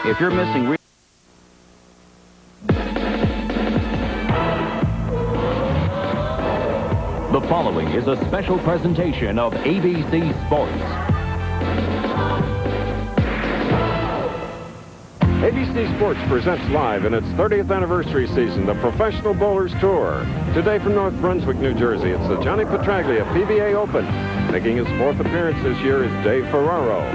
If you're missing... The following is a special presentation of ABC Sports. ABC Sports presents live in its 30th anniversary season the Professional Bowlers Tour. Today from North Brunswick, New Jersey, it's the Johnny Petraglia PBA Open. Making his 4th appearance this year is Dave Ferraro.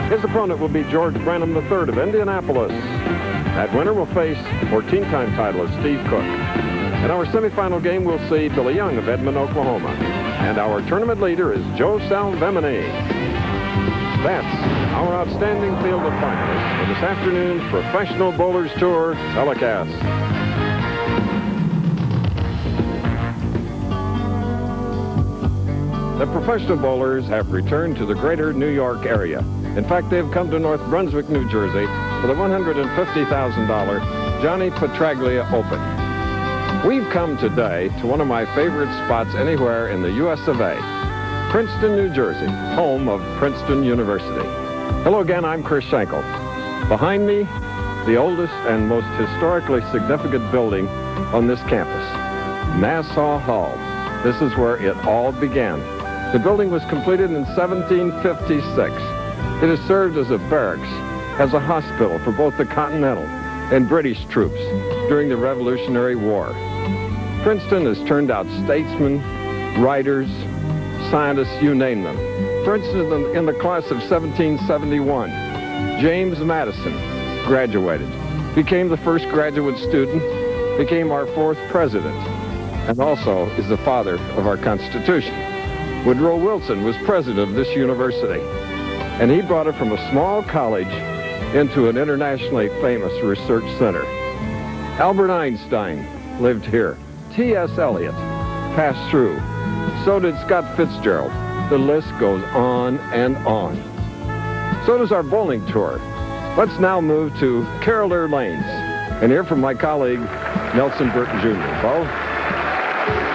His opponent will be George Branham III of Indianapolis. That winner will face 14-time titleist Steve Cook. In our semifinal game, we'll see Billy Young of Edmond, Oklahoma. And our tournament leader is Joe Salvemini. That's our outstanding field of finalists for this afternoon's Professional Bowlers Tour telecast. The professional bowlers have returned to the greater New York area. In fact, they've come to North Brunswick, New Jersey for the $150,000 Johnny Petraglia Open. We've come today to one of my favorite spots anywhere in the U.S. of A., Princeton, New Jersey, home of Princeton University. Hello again, I'm Chris Schenkel. Behind me, the oldest and most historically significant building on this campus, Nassau Hall. This is where it all began. The building was completed in 1756. It has served as a barracks, as a hospital for both the Continental and British troops during the Revolutionary War. Princeton has turned out statesmen, writers, scientists, you name them. For instance, in the class of 1771, James Madison graduated, became the first graduate student, became our 4th president, and also is the father of our Constitution. Woodrow Wilson was president of this university, and he brought it from a small college into an internationally famous research center. Albert Einstein lived here. T.S. Eliot passed through. So did Scott Fitzgerald. The list goes on and on. So does our bowling tour. Let's now move to Carolier Lanes and hear from my colleague, Nelson Burton Jr. Bo?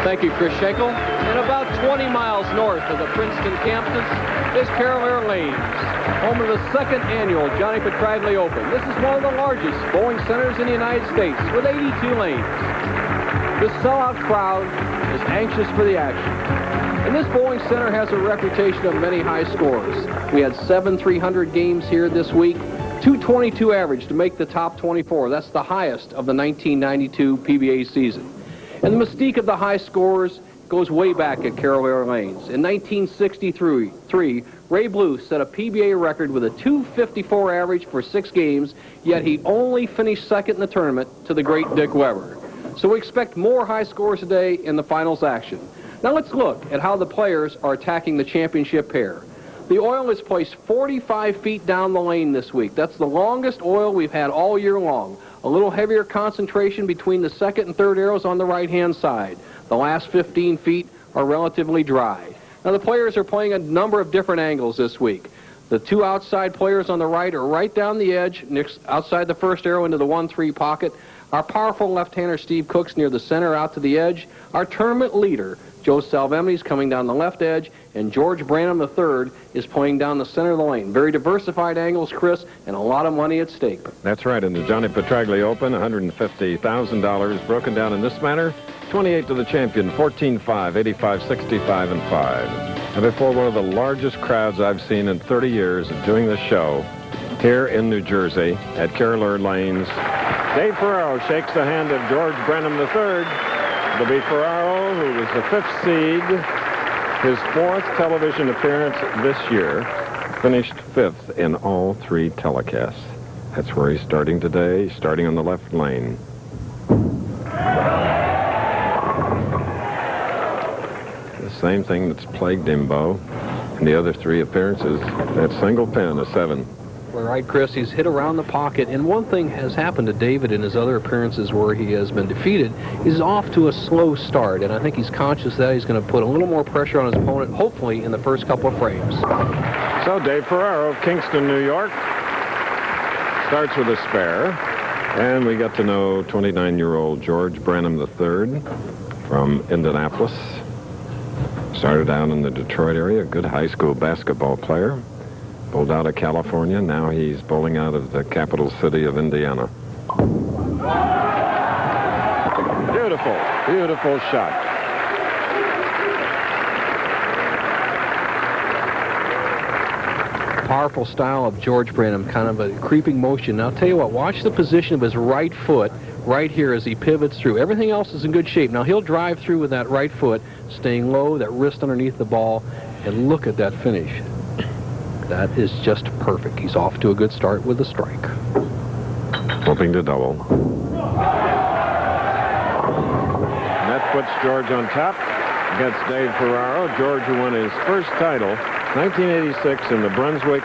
Thank you, Chris Schenkel. And about 20 miles north of the Princeton campus is Carolier Lanes, home of the 2nd annual Johnny Petraglia Open. This is one of the largest bowling centers in the United States with 82 lanes. The sellout crowd is anxious for the action. And this bowling center has a reputation of many high scores. We had 7 300 games here this week, 222 average to make the top 24. That's the highest of the 1992 PBA season. And the mystique of the high scores goes way back at Carolier Lanes. In 1963, Ray Blue set a PBA record with a 254 average for 6 games, yet he only finished 2nd in the tournament to the great Dick Weber. So we expect more high scores today in the finals action. Now let's look at how the players are attacking the championship pair. The oil is placed 45 feet down the lane this week. That's the longest oil we've had all year long. A little heavier concentration between the 2nd and 3rd arrows on the right-hand side. The last 15 feet are relatively dry. Now the players are playing a number of different angles this week. The 2 outside players on the right are right down the edge, outside the 1st arrow into the 1-3 pocket. Our powerful left-hander Steve Cook's near the center out to the edge. Our tournament leader, Joe Salvemini, is coming down the left edge, and George Branham III is playing down the center of the lane. Very diversified angles, Chris, and a lot of money at stake. That's right. In the Johnny Petraglia Open, $150,000 broken down in this manner. 28 to the champion, 14-5, 85, 65, and 5. And before one of the largest crowds I've seen in 30 years of doing this show here in New Jersey at Carolier Lanes, Dave Ferraro shakes the hand of George Branham III. It'll be Ferraro, who was the 5th seed, his 4th television appearance this year, finished 5th in all 3 telecasts. That's where he's starting today, starting on the left lane. The same thing that's plagued him, Bo, in the other 3 appearances, that single pin, a 7. Well, right, Chris, he's hit around the pocket, and one thing has happened to David in his other appearances where he has been defeated. He's off to a slow start, and I think he's conscious that he's going to put a little more pressure on his opponent, hopefully in the first couple of frames. So Dave Ferraro of Kingston, New York, starts with a spare, and we get to know 29-year-old George Branham III from Indianapolis. Started out in the Detroit area, a good high school basketball player. Bowled out of California. Now he's bowling out of the capital city of Indiana. Beautiful, beautiful shot. Powerful style of George Branham, kind of a creeping motion. Now, I'll tell you what, watch the position of his right foot right here as he pivots through. Everything else is in good shape. Now, he'll drive through with that right foot, staying low, that wrist underneath the ball, and look at that finish. That is just perfect. He's off to a good start with a strike. Hoping to double. And that puts George on top against Dave Ferraro. George, who won his first title 1986 in the Brunswick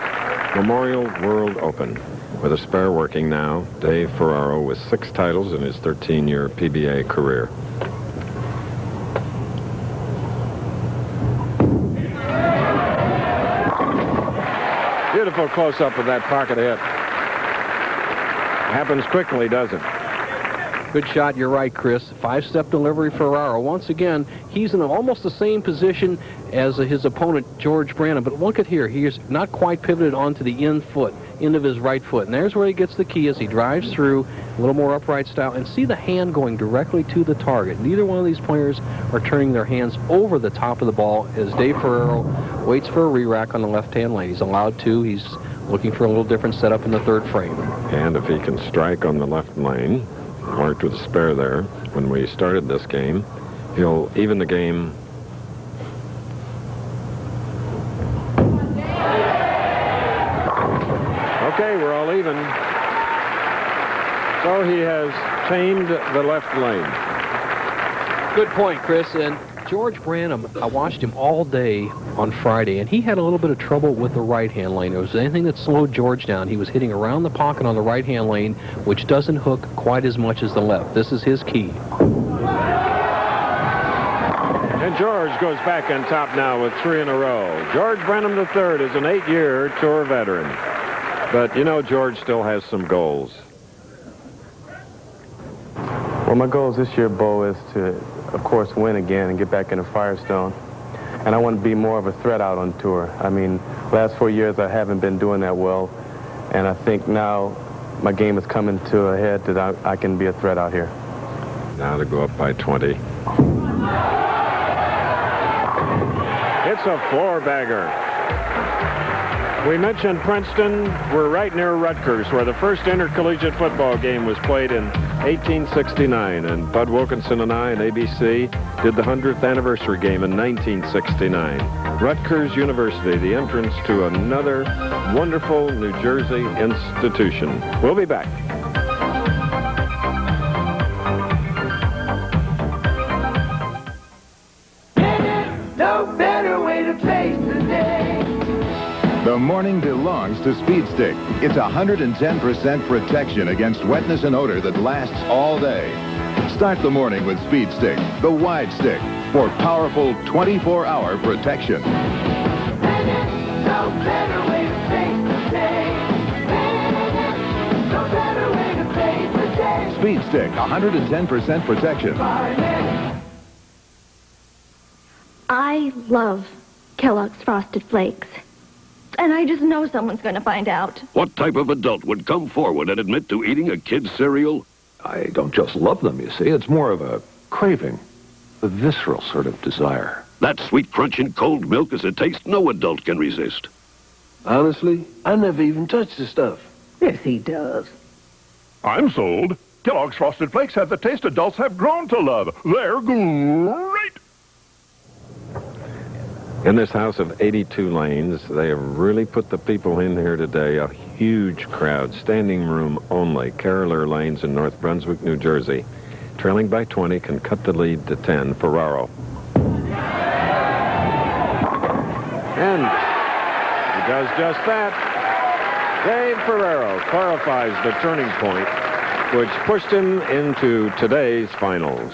Memorial World Open. With a spare working now, Dave Ferraro with 6 titles in his 13-year PBA career. Beautiful close-up of that pocket hit. Happens quickly, doesn't it? Good shot, you're right, Chris. 5-step delivery, Ferraro. Once again, he's in almost the same position as his opponent, George Branham. But look at here. He is not quite pivoted onto the end of his right foot. And there's where he gets the key as he drives through, a little more upright style. And see the hand going directly to the target. Neither one of these players are turning their hands over the top of the ball as Dave Ferraro waits for a re-rack on the left-hand lane. He's allowed to. He's looking for a little different setup in the third frame. And if he can strike on the left lane, marked with a spare there when we started this game, he'll even the game. Okay, we're all even. So he has tamed the left lane. Good point, Chris. And George Branham, I watched him all day on Friday, and he had a little bit of trouble with the right-hand lane. There was anything that slowed George down. He was hitting around the pocket on the right-hand lane, which doesn't hook quite as much as the left. This is his key. And George goes back on top now with 3 in a row. George Branham III is an 8-year tour veteran. But, you know, George still has some goals. Well, my goals this year, Bo, is to, of course, win again and get back into Firestone. And I want to be more of a threat out on tour. I mean, last 4 years I haven't been doing that well. And I think now my game is coming to a head that I can be a threat out here. Now to go up by 20. It's a 4-bagger. We mentioned Princeton. We're right near Rutgers, where the first intercollegiate football game was played in 1869. And Bud Wilkinson and I and ABC did the 100th anniversary game in 1969. Rutgers University, the entrance to another wonderful New Jersey institution. We'll be back. No better way to face the day. The morning belongs to Speed Stick. It's 110% protection against wetness and odor that lasts all day. Start the morning with Speed Stick, the wide stick, for powerful 24-hour protection. No better way to face the day. No better way to face the day. Speed Stick, 110% protection. I love Kellogg's Frosted Flakes. And I just know someone's going to find out. What type of adult would come forward and admit to eating a kid's cereal? I don't just love them, you see. It's more of a craving, a visceral sort of desire. That sweet crunch in cold milk is a taste no adult can resist. Honestly, I never even touched the stuff. Yes, he does. I'm sold. Kellogg's Frosted Flakes have the taste adults have grown to love. They're great. In this house of 82 lanes, they have really put the people in here today. A huge crowd, standing room only. Carolier Lanes in North Brunswick, New Jersey. Trailing by 20, can cut the lead to 10. Ferraro. And he does just that. Dave Ferraro clarifies the turning point, which pushed him into today's finals.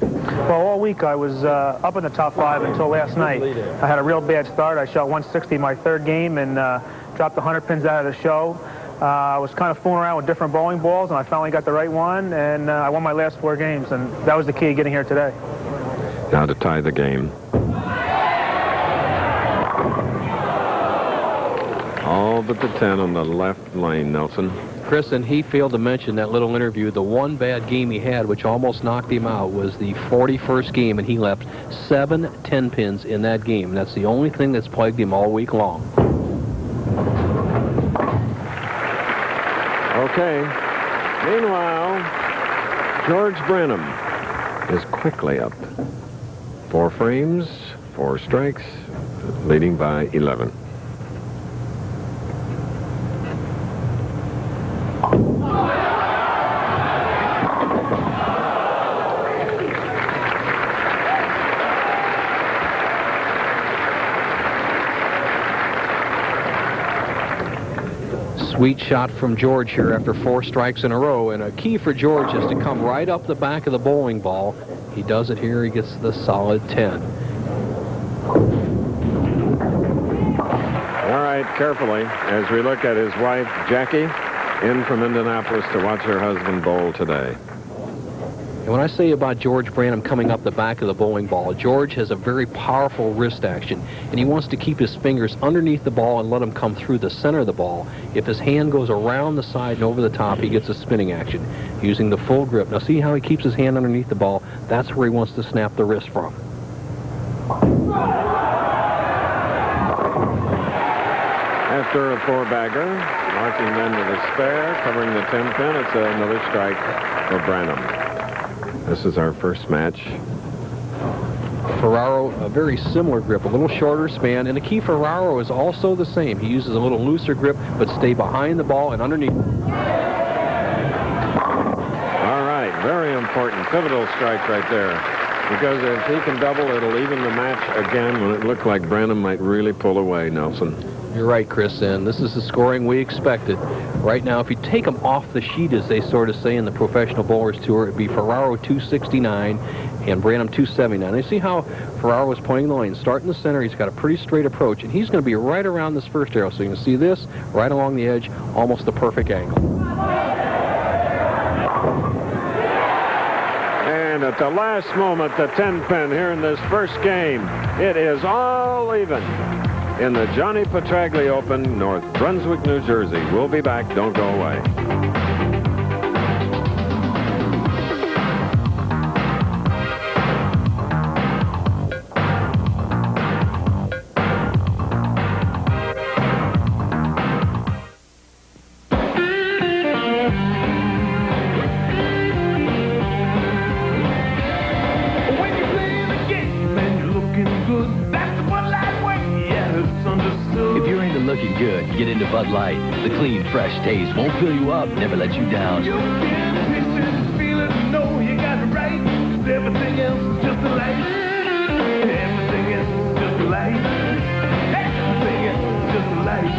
Well, all week I was up in the top 5 until last night. I had a real bad start. I shot 160 my third game and dropped 100 pins out of the show. I was kind of fooling around with different bowling balls, and I finally got the right one, and I won my last 4 games, and that was the key to getting here today. Now to tie the game. All but the 10 on the left lane, Nelson. Chris, and he failed to mention that little interview. The one bad game he had, which almost knocked him out, was the 41st game, and he left 7 10-pins in that game. That's the only thing that's plagued him all week long. Okay. Meanwhile, George Branham is quickly up. 4 frames, 4 strikes, leading by 11. Sweet shot from George here after 4 strikes in a row, and a key for George is to come right up the back of the bowling ball. He does it here. He gets the solid 10. All right, carefully, as we look at his wife, Jackie, in from Indianapolis to watch her husband bowl today. And when I say about George Branham coming up the back of the bowling ball, George has a very powerful wrist action, and he wants to keep his fingers underneath the ball and let them come through the center of the ball. If his hand goes around the side and over the top, he gets a spinning action, using the full grip. Now see how he keeps his hand underneath the ball? That's where he wants to snap the wrist from. After a 4-bagger, marking then with a spare, covering the 10-pin, it's another strike for Branham. This is our first match. Ferraro, a very similar grip, a little shorter span, and the key for Ferraro is also the same. He uses a little looser grip, but stay behind the ball and underneath. All right, very important, pivotal strike right there. Because if he can double, it'll even the match again when it looked like Branham might really pull away, Nelson. You're right, Chris, and this is the scoring we expected. Right now, if you take him off the sheet, as they sort of say in the Professional Bowlers Tour, it'd be Ferraro 269 and Branham 279. And you see how Ferraro is playing the lane. Start in the center, he's got a pretty straight approach, and he's going to be right around this first arrow. So you can see this, right along the edge, almost the perfect angle. And at the last moment, the 10-pin here in this first game, it is all even. In the Johnny Petraglia Open, North Brunswick, New Jersey. We'll be back. Don't go away. Get into Bud Light. The clean, fresh taste won't fill you up, never let you down. You can picture it, feel it, know you got it right. Everything else is just a light. Everything else is just a light. Everything else is just a light.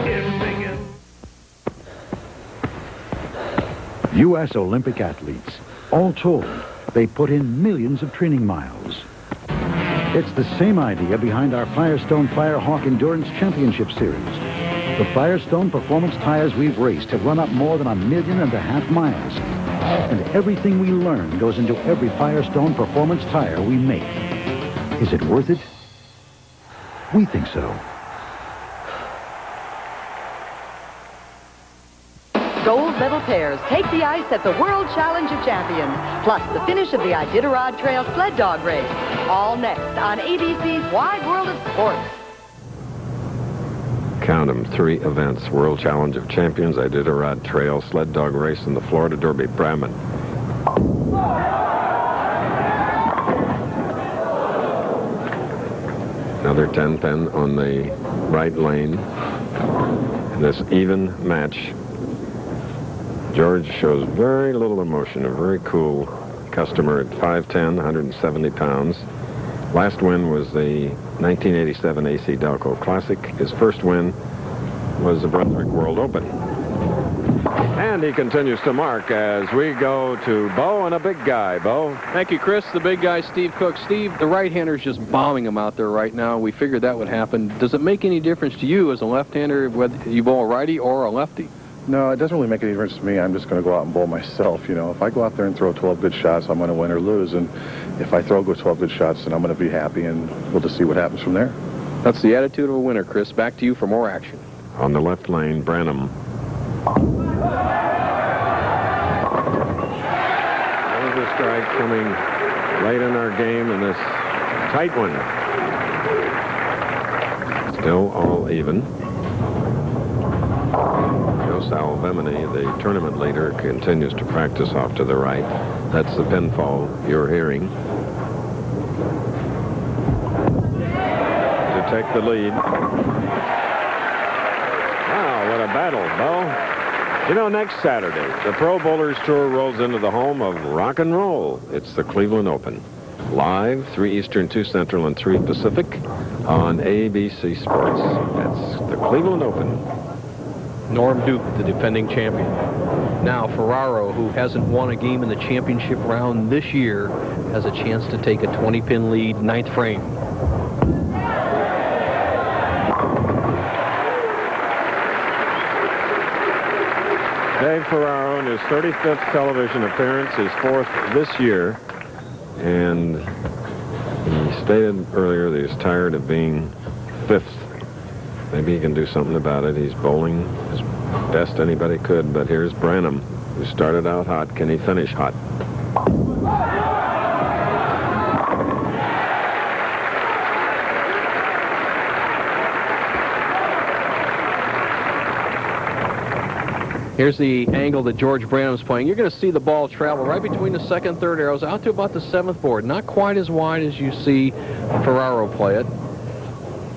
Everything else. U.S. Olympic athletes. All told, they put in millions of training miles. It's the same idea behind our Firestone Firehawk Endurance Championship Series. The Firestone performance tires we've raced have run up more than 1.5 million miles. And everything we learn goes into every Firestone performance tire we make. Is it worth it? We think so. Gold medal pairs take the ice at the World Challenge of Champions, plus the finish of the Iditarod Trail sled dog race. All next on ABC's Wide World of Sports. Count them, 3 events. World Challenge of Champions, Iditarod Trail, sled dog race, and the Florida Derby. Brahman. Another 10-pin on the right lane. In this even match, George shows very little emotion, a very cool customer at 5'10", 170 pounds. Last win was the 1987 AC Delco Classic. His first win was the Brunswick World Open. And he continues to mark as we go to Bo and a big guy. Bo. Thank you, Chris. The big guy, Steve Cook. Steve, the right-hander's just bombing him out there right now. We figured that would happen. Does it make any difference to you as a left-hander whether you bowl a righty or a lefty? No, it doesn't really make any difference to me. I'm just going to go out and bowl myself. You know, if I go out there and throw 12 good shots, I'm going to win or lose. And if I throw 12 good shots, then I'm going to be happy, and we'll just see what happens from there. That's the attitude of a winner, Chris. Back to you for more action. On the left lane, Branham. There's a strike coming late in our game in this tight one. Still all even. Joe Salvemini, the tournament leader, continues to practice off to the right. That's the pinfall you're hearing. To take the lead. Wow, what a battle, Bo. You know, next Saturday, the Pro Bowlers Tour rolls into the home of rock and roll. It's the Cleveland Open. Live, 3 Eastern, 2 Central, and 3 Pacific on ABC Sports. That's the Cleveland Open. Norm Duke, the defending champion. Now Ferraro, who hasn't won a game in the championship round this year, has a chance to take a 20-pin lead, 9th frame. Dave Ferraro in his 35th television appearance, his 4th this year, and he stated earlier that he's tired of being 5th. Maybe he can do something about it. He's bowling as best anybody could, but here's Branham, who started out hot. Can he finish hot? Here's the angle that George Branham's playing. You're going to see the ball travel right between the 2nd, 3rd arrows out to about the 7th board. Not quite as wide as you see Ferraro play it.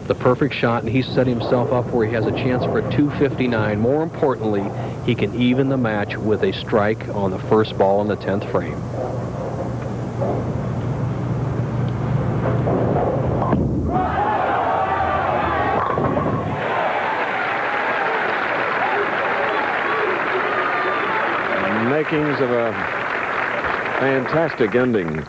The perfect shot, and he's set himself up where he has a chance for a 259. More importantly, he can even the match with a strike on the first ball in the 10th frame. Makings of a fantastic ending.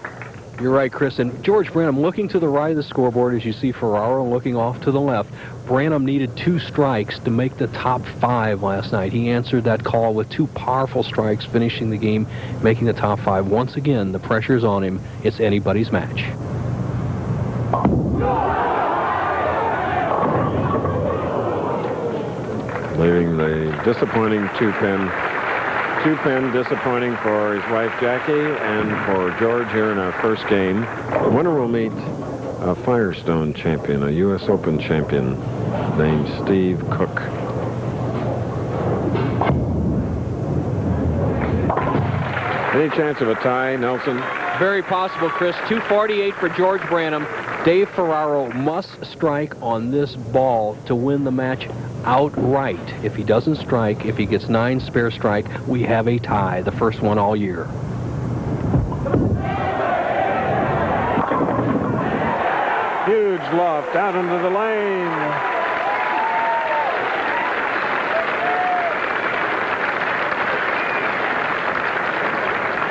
You're right, Chris. And George Branham looking to the right of the scoreboard as you see Ferraro looking off to the left. Branham needed 2 strikes to make the top 5 last night. He answered that call with 2 powerful strikes, finishing the game, making the top 5. Once again, the pressure's on him. It's anybody's match. Leaving the disappointing 2-pin. 2-pin disappointing for his wife Jackie and for George here in our first game. The winner will meet a Firestone champion, a U.S. Open champion named Steve Cook. Any chance of a tie, Nelson? Very possible, Chris. 248 for George Branham. Dave Ferraro must strike on this ball to win the match outright. If he doesn't strike, if he gets 9 spare strike, we have a tie, the first one all year. Huge loft out into the lane.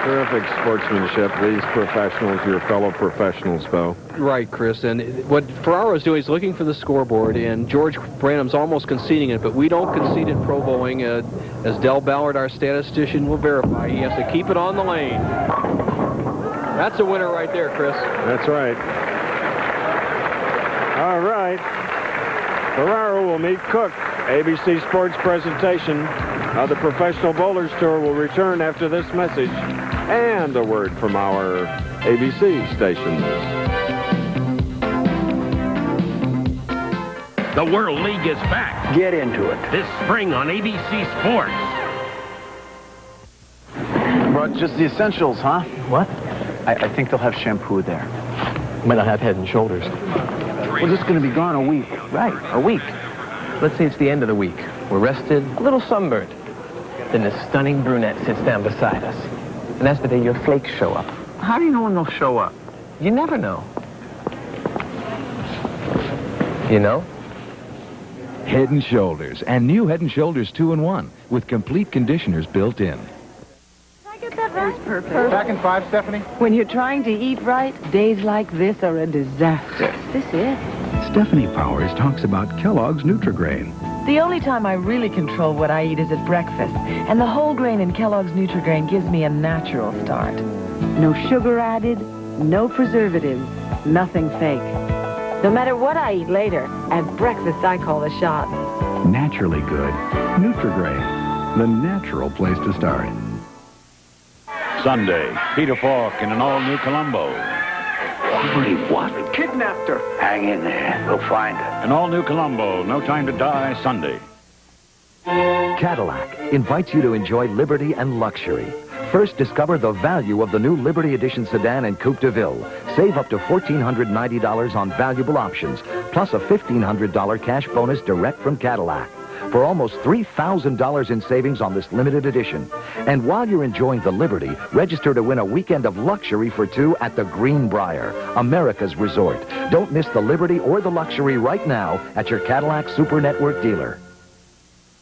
Terrific sportsmanship. These professionals, your fellow professionals, Bo. Right, Chris. And what Ferraro's doing is looking for the scoreboard, and George Branham's almost conceding it, but we don't concede in pro bowling. As Del Ballard, our statistician, will verify, he has to keep it on the lane. That's a winner right there, Chris. That's right. All right. Ferraro will meet Cook. ABC Sports presentation of the Professional Bowlers Tour will return after this message and a word from our ABC stations. The World League is back. Get into it. This spring on ABC Sports. Brought just the essentials, huh? What? I think they'll have shampoo there. Might not have Head and Shoulders. We're just going to be gone a week. Right, a week. Let's say it's the end of the week. We're rested, a little sunburned. Then this stunning brunette sits down beside us. And that's the day your flakes show up. How do you know when they'll show up? You never know. You know? Head and Shoulders, and new Head and Shoulders 2-in-1 with complete conditioners built in. Perfect. Back in 5, Stephanie? When you're trying to eat right, days like this are a disaster. Is this it? Stephanie Powers talks about Kellogg's Nutri-Grain. The only time I really control what I eat is at breakfast, and the whole grain in Kellogg's Nutri-Grain gives me a natural start. No sugar added, no preservatives, nothing fake. No matter what I eat later, at breakfast I call the shots. Naturally good. Nutrigrain, the natural place to start. Sunday, Peter Falk in an all-new Columbo. Holy what? Kidnapped her. Hang in there. We'll find her. An all-new Columbo, No Time to Die, Sunday. Cadillac invites you to enjoy liberty and luxury. First, discover the value of the new Liberty Edition sedan and Coupe de Ville. Save up to $1,490 on valuable options, plus a $1,500 cash bonus direct from Cadillac. For almost $3,000 in savings on this limited edition. And while you're enjoying the Liberty, register to win a weekend of luxury for two at the Greenbrier, America's resort. Don't miss the Liberty or the luxury right now at your Cadillac Super Network dealer.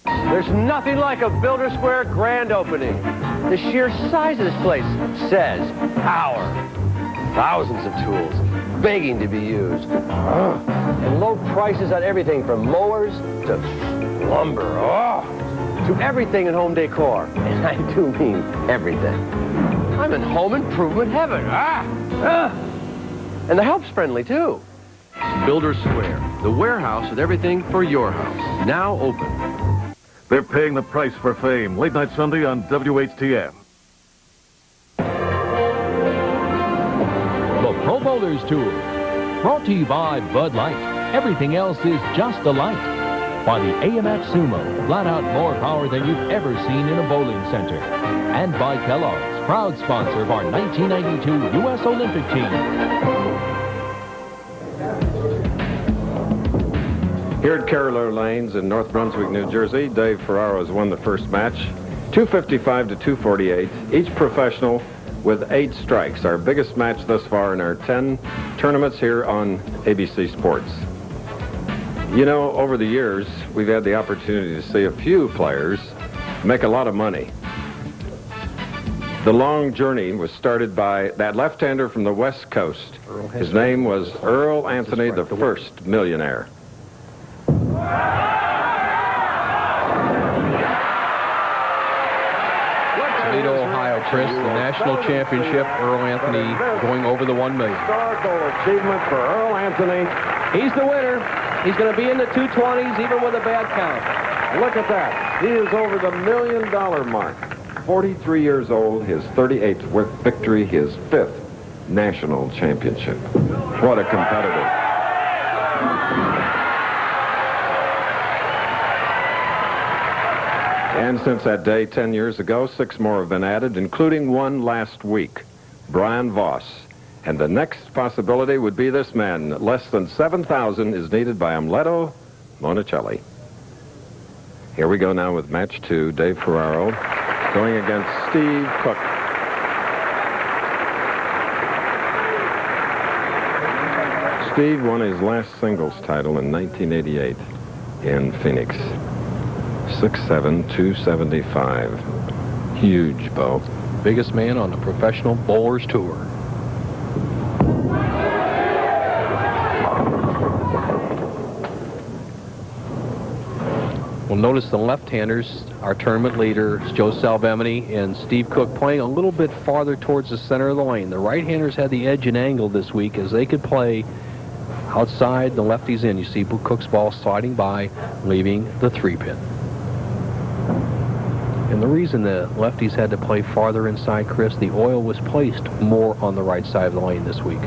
There's nothing like a Builder Square grand opening. The sheer size of this place says power. Thousands of tools begging to be used. And low prices on everything from mowers to lumber. To everything in home decor. And I do mean everything. I'm in home improvement heaven. And the help's friendly, too. Builder Square, the warehouse with everything for your house. Now open. They're paying the price for fame. Late night Sunday on WHTN. The Pro Bowlers Tour. Brought to you by Bud Light. Everything else is just a light. By the AMF Sumo. Flat out more power than you've ever seen in a bowling center. And by Kellogg's, proud sponsor of our 1992 U.S. Olympic team. Here at Carolier Lanes in North Brunswick, New Jersey, Dave Ferraro has won the first match, 255 to 248, each professional with 8 strikes, our biggest match thus far in our 10 tournaments here on ABC Sports. You know, over the years, we've had the opportunity to see a few players make a lot of money. The long journey was started by that left-hander from the West Coast. His name was Earl Anthony, the first millionaire. Toledo, Ohio, Chris, the national championship. Earl Anthony going over the 1 million. Historical achievement for Earl Anthony. He's the winner. He's going to be in the 220s even with a bad count. Look at that. He is over the $1 million mark. 43 years old, his 38th victory, his 5th national championship. What a competitor. And since that day 10 years ago, 6 more have been added, including one last week, Brian Voss. And the next possibility would be this man. Less than 7,000 is needed by Amleto Monicelli. Here we go now with match 2, Dave Ferraro going against Steve Cook. Steve won his last singles title in 1988 in Phoenix. 6'7", 275. Huge, Bo. Biggest man on the Professional Bowlers Tour. Well, notice the left-handers, our tournament leaders, Joe Salvemini and Steve Cook, playing a little bit farther towards the center of the lane. The right-handers had the edge and angle this week as they could play outside, the lefties in. You see Cook's ball sliding by, leaving the 3-pin. And the reason the lefties had to play farther inside, Chris, the oil was placed more on the right side of the lane this week.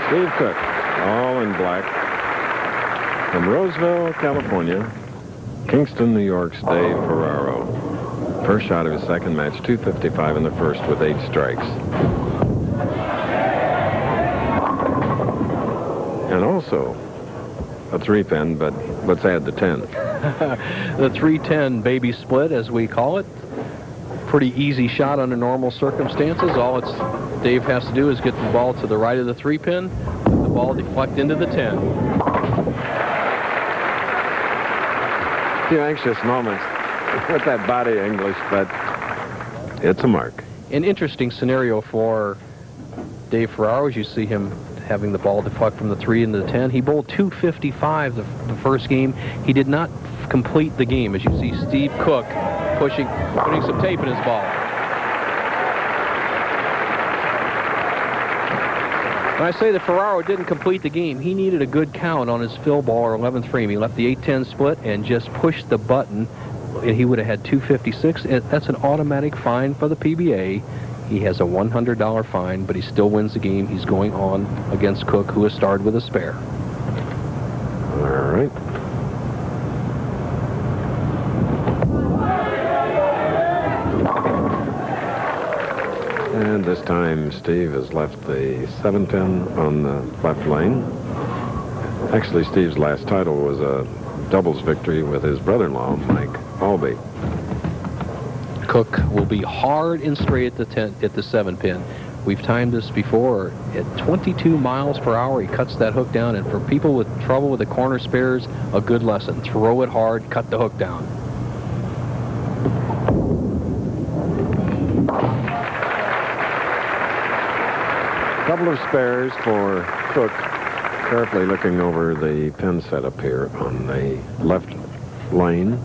Steve Cook, all in black. From Roseville, California, Kingston, New York's Dave Ferraro. First shot of his second match, 255 in the first with 8 strikes. And also a 3-pin, but let's add the 10. The 3-10 baby split, as we call it. Pretty easy shot under normal circumstances. All Dave has to do is get the ball to the right of the 3-pin, the ball deflect into the 10. A few anxious moments with that body English, but it's a mark. An interesting scenario for Dave Ferraro, as you see him having the ball deflect from the 3 into the 10. He bowled 255 the first game. He did not complete the game, as you see Steve Cook putting some tape in his ball. When I say that Ferraro didn't complete the game, he needed a good count on his fill ball or 11th frame. He left the 8-10 split and just pushed the button, and he would have had 256. That's an automatic fine for the PBA. He has a $100 fine, but he still wins the game. He's going on against Cook, who has started with a spare. All right. And this time, Steve has left the 7-pin on the left lane. Actually, Steve's last title was a doubles victory with his brother-in-law, Mike Albee. Cook will be hard and straight at the 7-pin. We've timed this before. At 22 miles per hour, he cuts that hook down. And for people with trouble with the corner spares, a good lesson. Throw it hard, cut the hook down. Couple of spares for Cook. Carefully looking over the pin setup here on the left lane.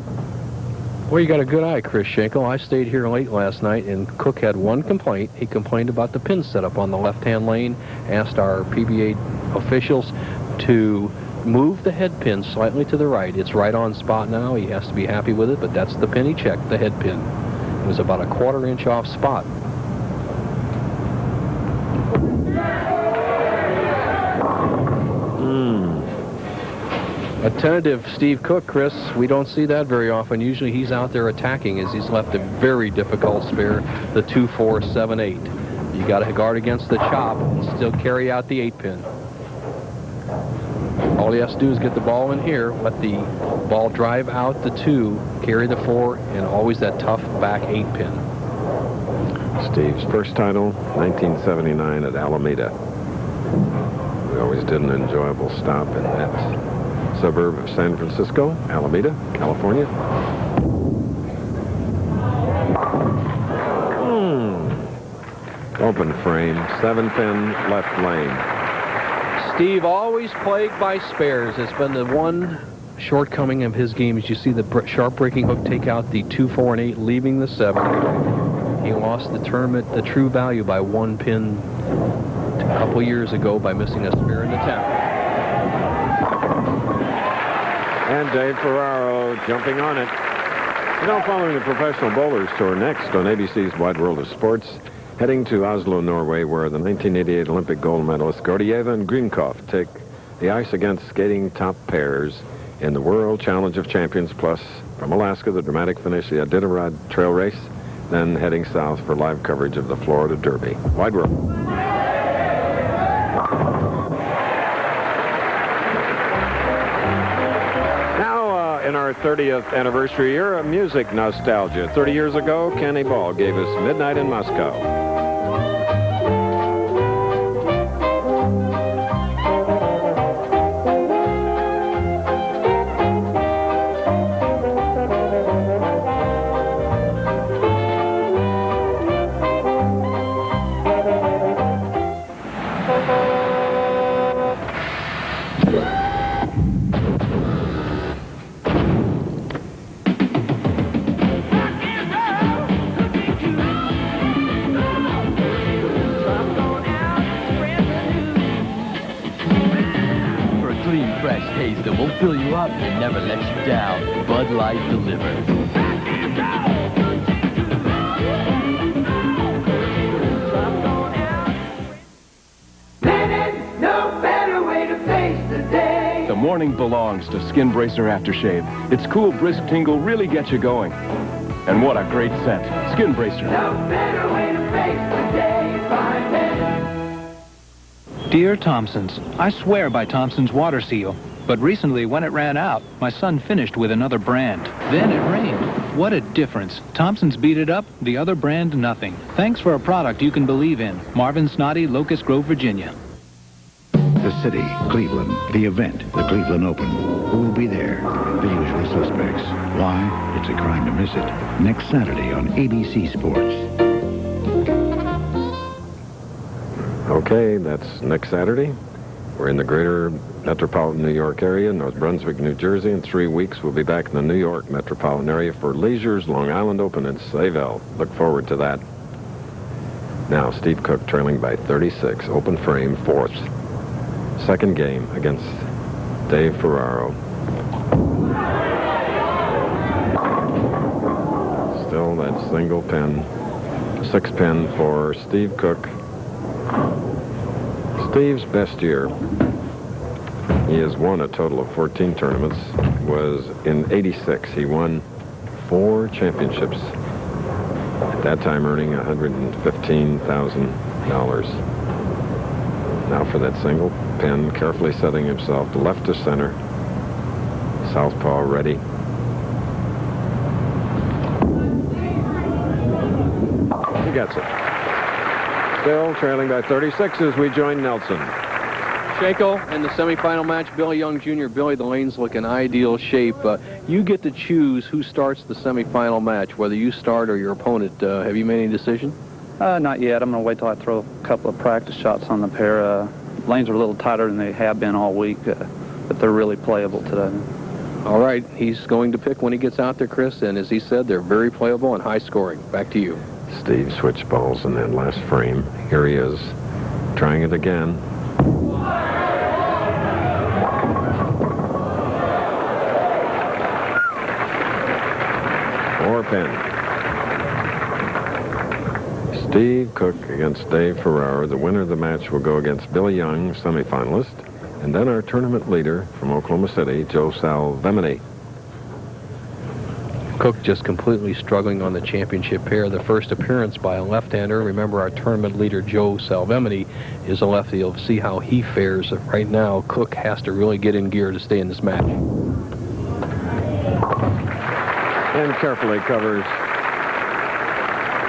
Well, you got a good eye, Chris Schenkel. I stayed here late last night, and Cook had one complaint. He complained about the pin setup on the left-hand lane, asked our PBA officials to move the head pin slightly to the right. It's right on spot now. He has to be happy with it, but that's the pin he checked, the head pin. It was about a 1/4 inch off spot. A tentative Steve Cook, Chris. We don't see that very often. Usually he's out there attacking as he's left a very difficult spare, the 2-4-7-8. You got to guard against the chop and still carry out the 8-pin. All he has to do is get the ball in here, let the ball drive out the 2, carry the 4, and always that tough back 8-pin. Steve's first title, 1979 at Alameda. We always did an enjoyable stop in that suburb of San Francisco, Alameda, California. Open frame, 7-pin left lane. Steve always plagued by spares. It's been the one shortcoming of his game. As you see the sharp breaking hook take out the 2, 4, and 8, leaving the 7. He lost the tournament, the true value, by 1 pin a couple years ago by missing a spare in the 10th. And Dave Ferraro jumping on it. You know, following the Professional Bowlers Tour next on ABC's Wide World of Sports, heading to Oslo, Norway, where the 1988 Olympic gold medalists Gordieva and Greenkopf take the ice against skating top pairs in the World Challenge of Champions. Plus, from Alaska, the dramatic finish, the Iditarod Trail Race, then heading south for live coverage of the Florida Derby. Wide World. In our 30th anniversary year of music nostalgia. 30 years ago, Kenny Ball gave us Midnight in Moscow. That won't fill you up and never let you down. Bud Light delivers. No better way to face the day. The morning belongs to Skin Bracer Aftershave. Its cool, brisk tingle really gets you going. And what a great scent. Skin Bracer. No better way to face the day. Find it. Dear Thompson's, I swear by Thompson's water seal. But recently, when it ran out, my son finished with another brand. Then it rained. What a difference. Thompson's beat it up, the other brand nothing. Thanks for a product you can believe in. Marvin Snoddy, Locust Grove, Virginia. The city, Cleveland, the event, the Cleveland Open. Who will be there? The usual suspects. Why? It's a crime to miss it. Next Saturday on ABC Sports. Okay, that's next Saturday. We're in the greater metropolitan New York area, North Brunswick, New Jersey. In 3 weeks, we'll be back in the New York metropolitan area for Leisure's Long Island Open in Sayville. Look forward to that. Now, Steve Cook trailing by 36, open frame, fourth. Second game against Dave Ferraro. Still that single pin. 6 pin for Steve Cook. Steve's best year, he has won a total of 14 tournaments, was in '86. He won 4 championships. At that time earning $115,000. Now for that single pin, carefully setting himself to left to center. Southpaw ready. He gets it. Still trailing by 36 as we join Nelson. Shakel in the semifinal match, Billy Young Jr. Billy, the lanes look in ideal shape. You get to choose who starts the semifinal match, whether you start or your opponent. Have you made any decision? Not yet. I'm going to wait till I throw a couple of practice shots on the pair. Lanes are a little tighter than they have been all week, but they're really playable today. All right, he's going to pick when he gets out there, Chris, and as he said, they're very playable and high scoring. Back to you. Steve switched balls in that last frame. Here he is, trying it again. 4 pin. Steve Cook against Dave Ferraro. The winner of the match will go against Billy Young, semifinalist, and then our tournament leader from Oklahoma City, Joe Salvemini. Cook just completely struggling on the championship pair. The first appearance by a left-hander. Remember, our tournament leader, Joe Salvemini, is a lefty. You'll see how he fares. Right now, Cook has to really get in gear to stay in this match. And carefully covers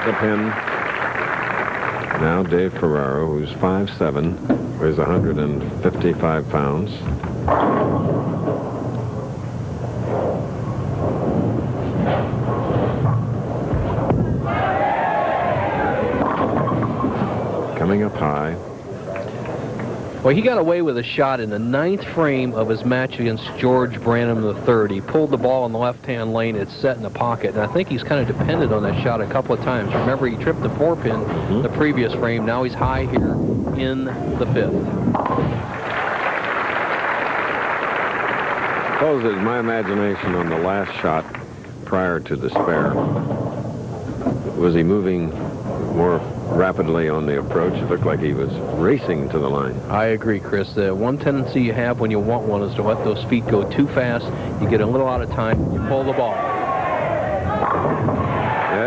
the pin. Now Dave Ferraro, who's 5'7", weighs 155 pounds. Coming up high. Well, he got away with a shot in the 9th frame of his match against George Branham III. He pulled the ball in the left-hand lane. It's set in the pocket, and I think he's kind of depended on that shot a couple of times. Remember, he tripped the 4-pin the previous frame. Now he's high here in the 5th. Supposes my imagination on the last shot prior to the spare. Was he moving more rapidly on the approach? It looked like he was racing to the line. I agree, Chris. The one tendency you have when you want one is to let those feet go too fast. You get a little out of time, you pull the ball.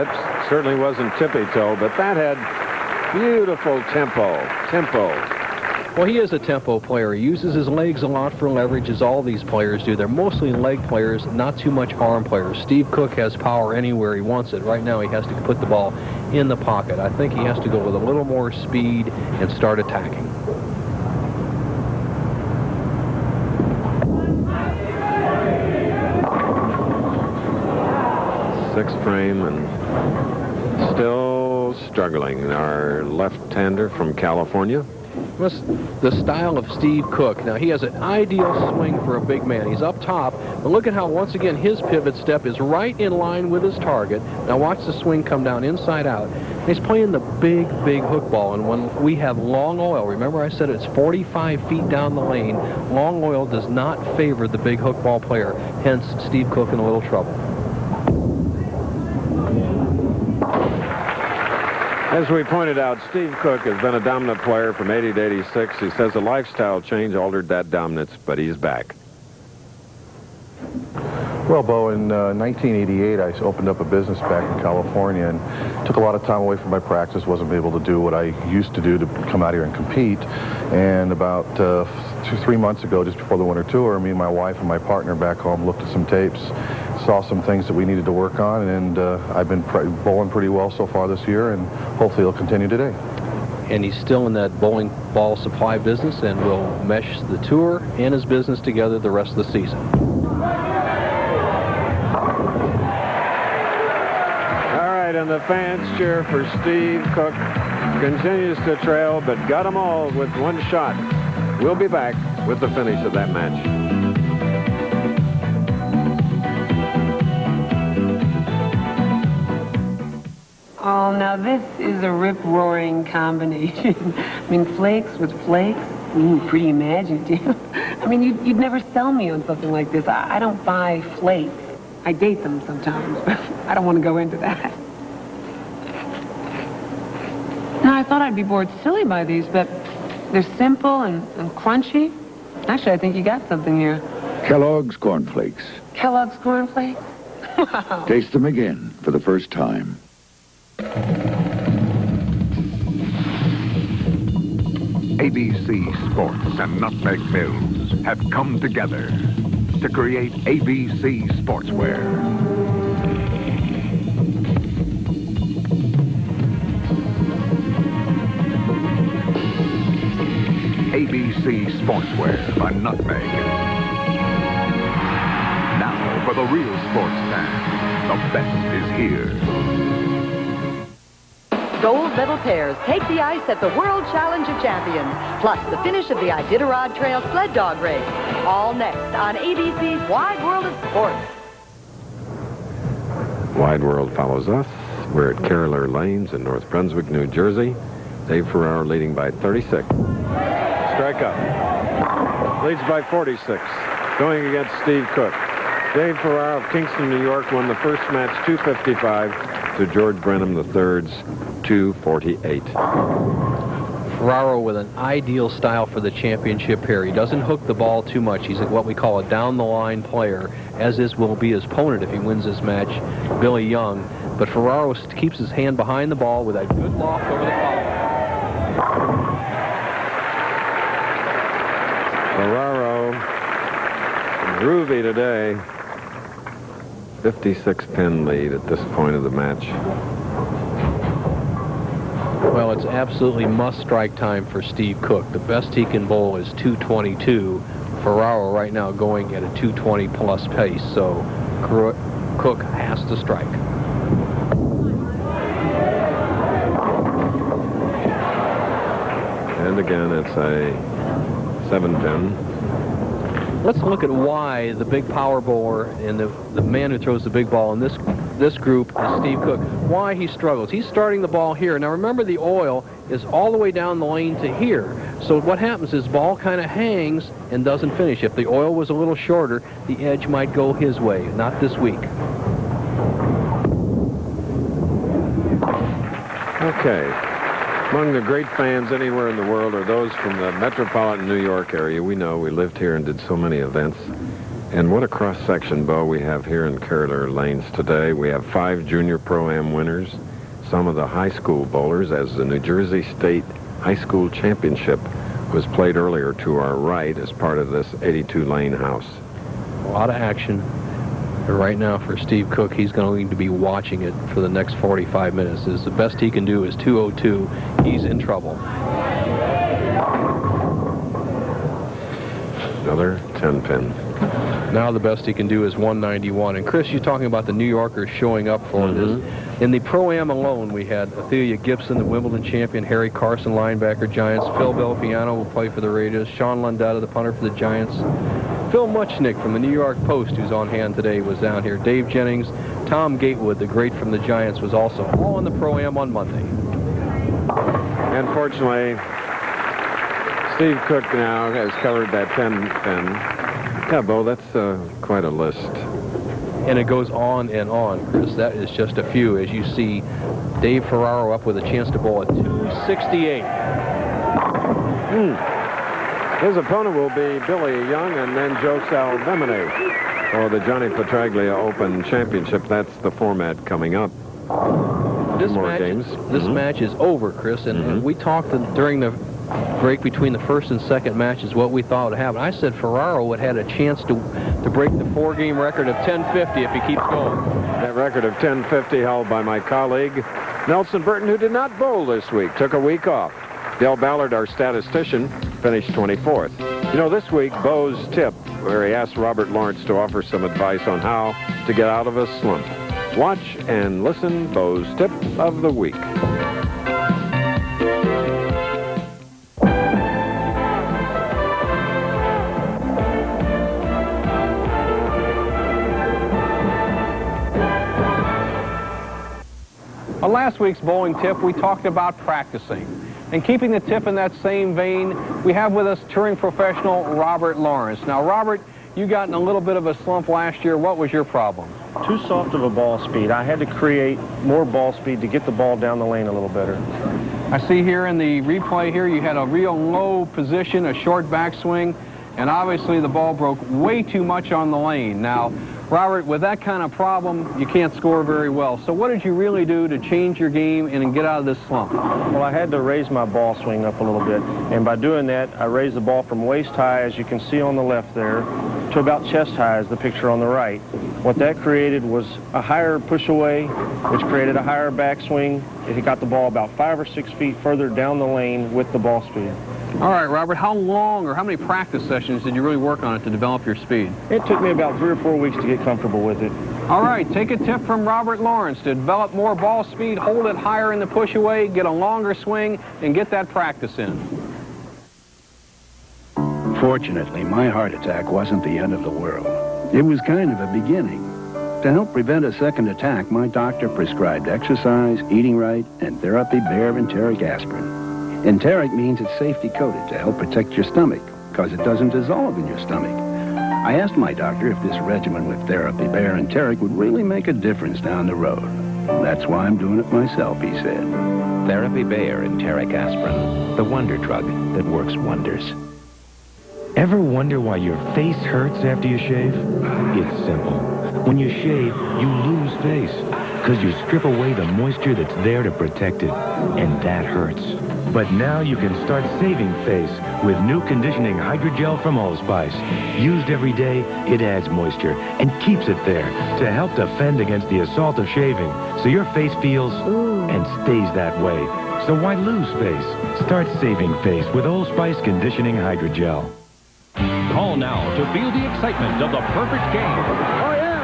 It certainly wasn't tippy-toe, but that had beautiful tempo. Well, he is a tempo player. He uses his legs a lot for leverage, as all these players do. They're mostly leg players, not too much arm players. Steve Cook has power anywhere he wants it. Right now, he has to put the ball in the pocket. I think he has to go with a little more speed and start attacking. Sixth frame and still struggling. Our left-hander from California. The style of Steve Cook. Now, he has an ideal swing for a big man. He's up top, but look at how, once again, his pivot step is right in line with his target. Now, watch the swing come down inside out. He's playing the big hook ball, and when we have long oil, remember I said it's 45 feet down the lane, long oil does not favor the big hook ball player, hence Steve Cook in a little trouble. As we pointed out, Steve Cook has been a dominant player from 80 to 86. He says a lifestyle change altered that dominance, but he's back. Well, Bo, in 1988, I opened up a business back in California and took a lot of time away from my practice, wasn't able to do what I used to do to come out here and compete. And about 3 months ago, just before the winter tour, me and my wife and my partner back home looked at some tapes, saw some things that we needed to work on, and I've been bowling pretty well so far this year, and hopefully it'll continue today. And he's still in that bowling ball supply business and will mesh the tour and his business together the rest of the season. All right, and the fans cheer for Steve Cook. Continues to trail, but got them all with one shot. We'll be back with the finish of that match. Oh, now this is a rip-roaring combination. I mean, flakes with flakes. Ooh, pretty imaginative. I mean, you'd never sell me on something like this. I don't buy flakes. I date them sometimes, but I don't want to go into that. Now, I thought I'd be bored silly by these, but they're simple and crunchy. Actually, I think you got something here. Kellogg's Corn Flakes. Kellogg's Corn Flakes? Wow. Taste them again for the first time. ABC Sports and Nutmeg Mills have come together to create ABC Sportswear. ABC Sportswear by Nutmeg. Now for the real sports fan, the best is here. Gold medal pairs take the ice at the World Challenge of Champions, plus the finish of the Iditarod Trail sled dog race. All next on ABC's Wide World of Sports. Wide World follows us. We're at Carolier Lanes in North Brunswick, New Jersey. Dave Ferraro leading by 36. Strike up. Leads by 46. Going against Steve Cook. Dave Ferraro of Kingston, New York won the first match 255 to George Branham III's 248. Ferraro with an ideal style for the championship here. He doesn't hook the ball too much. He's what we call a down-the-line player, as will be his opponent if he wins this match, Billy Young. But Ferraro keeps his hand behind the ball with a good loft over the collar. Ferraro, groovy today. 56-pin lead at this point of the match. Well, it's absolutely must-strike time for Steve Cook. The best he can bowl is 222. Ferraro right now going at a 220-plus pace, so Cook has to strike. And again, it's a 7-pin. Let's look at why the big power bowler and the man who throws the big ball in this group is Steve Cook. Why he struggles. He's starting the ball here. Now remember, the oil is all the way down the lane to here. So what happens is ball kind of hangs and doesn't finish. If the oil was a little shorter, the edge might go his way. Not this week. Okay. Among the great fans anywhere in the world are those from the metropolitan New York area. We know we lived here and did so many events. And what a cross-section, Bo, we have here in Carolier Lanes today. We have 5 junior Pro-Am winners, some of the high school bowlers, as the New Jersey State High School Championship was played earlier to our right as part of this 82-lane house. A lot of action. Right now for Steve Cook, he's going to be watching it for the next 45 minutes. As the best he can do is 202. He's in trouble. Another 10-pin. Now the best he can do is 191. And Chris, you're talking about the New Yorkers showing up for this. In the Pro-Am alone, we had Athelia Gibson, the Wimbledon champion, Harry Carson, linebacker, Giants, Phil Belpiano will play for the Raiders, Sean Lundetta, the punter for the Giants, Phil Muchnick from the New York Post, who's on hand today, was down here. Dave Jennings, Tom Gatewood, the great from the Giants, was also all on the Pro-Am on Monday. Unfortunately, Steve Cook now has covered that 10-pin. Yeah, Bo, that's quite a list. And it goes on and on, Chris. That is just a few. As you see, Dave Ferraro up with a chance to bowl at 268. His opponent will be Billy Young and then Joe Salvemini for the Johnny Petraglia Open Championship. That's the format coming up. This More match, games. This match is over, Chris, and we talked during the break between the first and second matches what we thought would happen. I said Ferraro would have had a chance to break the 4-game record of 1050 if he keeps going. That record of 1050 held by my colleague Nelson Burton, who did not bowl this week, took a week off. Del Ballard, our statistician, finished 24th. You know, this week, Bo's tip, where he asked Robert Lawrence to offer some advice on how to get out of a slump. Watch and listen, Bo's tip of the week. On last week's bowling tip, we talked about practicing. And keeping the tip in that same vein, we have with us touring professional Robert Lawrence. Now, Robert, you got in a little bit of a slump last year. What was your problem? Too soft of a ball speed. I had to create more ball speed to get the ball down the lane a little better. I see here in the replay here, you had a real low position, a short backswing, and obviously the ball broke way too much on the lane. Now, Robert, with that kind of problem, you can't score very well. So what did you really do to change your game and get out of this slump? Well, I had to raise my ball swing up a little bit. And by doing that, I raised the ball from waist high, as you can see on the left there, to about chest high, as the picture on the right. What that created was a higher push away, which created a higher backswing. It got the ball about 5 or 6 feet further down the lane with the ball speed. All right, Robert, how long or how many practice sessions did you really work on it to develop your speed? It took me about 3 or 4 weeks to get comfortable with it. All right, take a tip from Robert Lawrence to develop more ball speed, hold it higher in the push away, get a longer swing, and get that practice in. Fortunately, my heart attack wasn't the end of the world. It was kind of a beginning. To help prevent a second attack, my doctor prescribed exercise, eating right, and Therapy Bear Enteric aspirin. Enteric means it's safety-coated to help protect your stomach, because it doesn't dissolve in your stomach. I asked my doctor if this regimen with Therapy Bear Enteric would really make a difference down the road. That's why I'm doing it myself, he said. Therapy Bear Enteric aspirin, the wonder drug that works wonders. Ever wonder why your face hurts after you shave? It's simple. When you shave, you lose face, because you strip away the moisture that's there to protect it, and that hurts. But now you can start saving face with new conditioning Hydrogel from Allspice. Used every day, it adds moisture and keeps it there to help defend against the assault of shaving, so your face feels and stays that way. So why lose face? Start saving face with Allspice Conditioning Hydrogel. Call now to feel the excitement of the perfect game. Oh, yeah!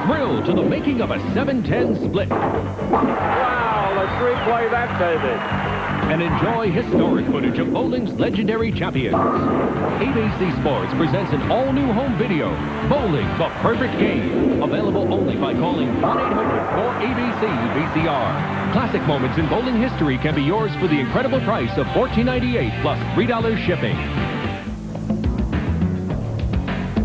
Thrill to the making of a 7-10 split. Wow, let's replay that, baby. And enjoy historic footage of bowling's legendary champions. ABC Sports presents an all-new home video, Bowling the Perfect Game. Available only by calling 1-800-4ABC-VCR. Classic moments in bowling history can be yours for the incredible price of $14.98 plus $3 shipping.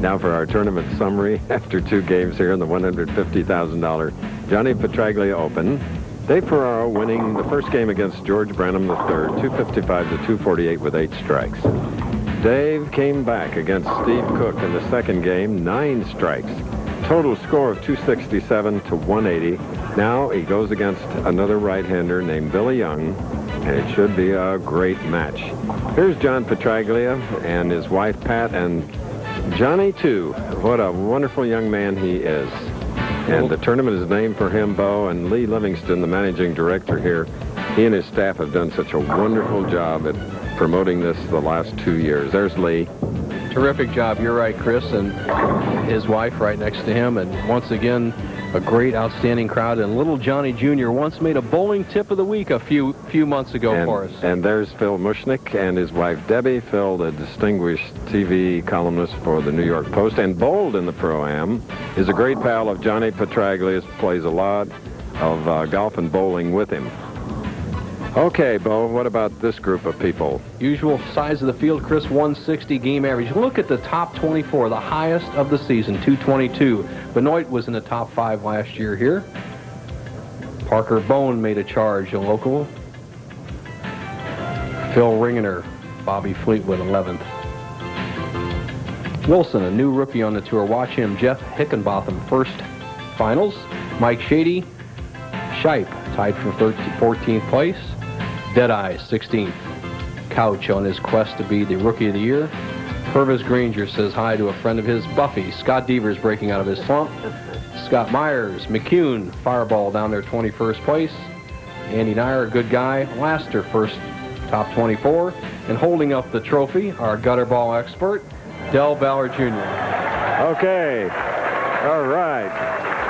Now for our tournament summary after 2 games here in the $150,000 Johnny Petraglia Open. Dave Ferraro winning the first game against George Branham III, 255 to 248 with 8 strikes. Dave came back against Steve Cook in the second game, 9 strikes. Total score of 267 to 180. Now he goes against another right-hander named Billy Young, and it should be a great match. Here's John Petraglia and his wife Pat, and Johnny, too. What a wonderful young man he is. And the tournament is named for him, Bo, and Lee Livingston, the managing director here. He and his staff have done such a wonderful job at promoting this the last 2 years. There's Lee. Terrific job. You're right, Chris, and his wife right next to him. And once again, a great, outstanding crowd. And little Johnny Jr. once made a bowling tip of the week a few months ago for us. And there's Phil Mushnick and his wife Debbie. Phil, the distinguished TV columnist for the New York Post, and bowled in the Pro-Am, is a great pal of Johnny Petraglia's, plays a lot of golf and bowling with him. Okay, Bo, what about this group of people? Usual size of the field, Chris, 160 game average. Look at the top 24, the highest of the season, 222. Benoit was in the top 5 last year here. Parker Bone made a charge, a local. Phil Ringener, Bobby Fleetwood, 11th. Wilson, a new rookie on the tour. Watch him. Jeff Hickenbotham, first finals. Mike Shady, Shipe, tied for 14th place. Deadeye, 16th. Couch on his quest to be the Rookie of the Year. Purvis Granger says hi to a friend of his, Buffy. Scott Devers breaking out of his slump. Scott Myers, McCune, Fireball down there, 21st place. Andy Nyer, a good guy. Laster, first top 24. And holding up the trophy, our gutter ball expert, Del Ballard Jr. Okay. All right.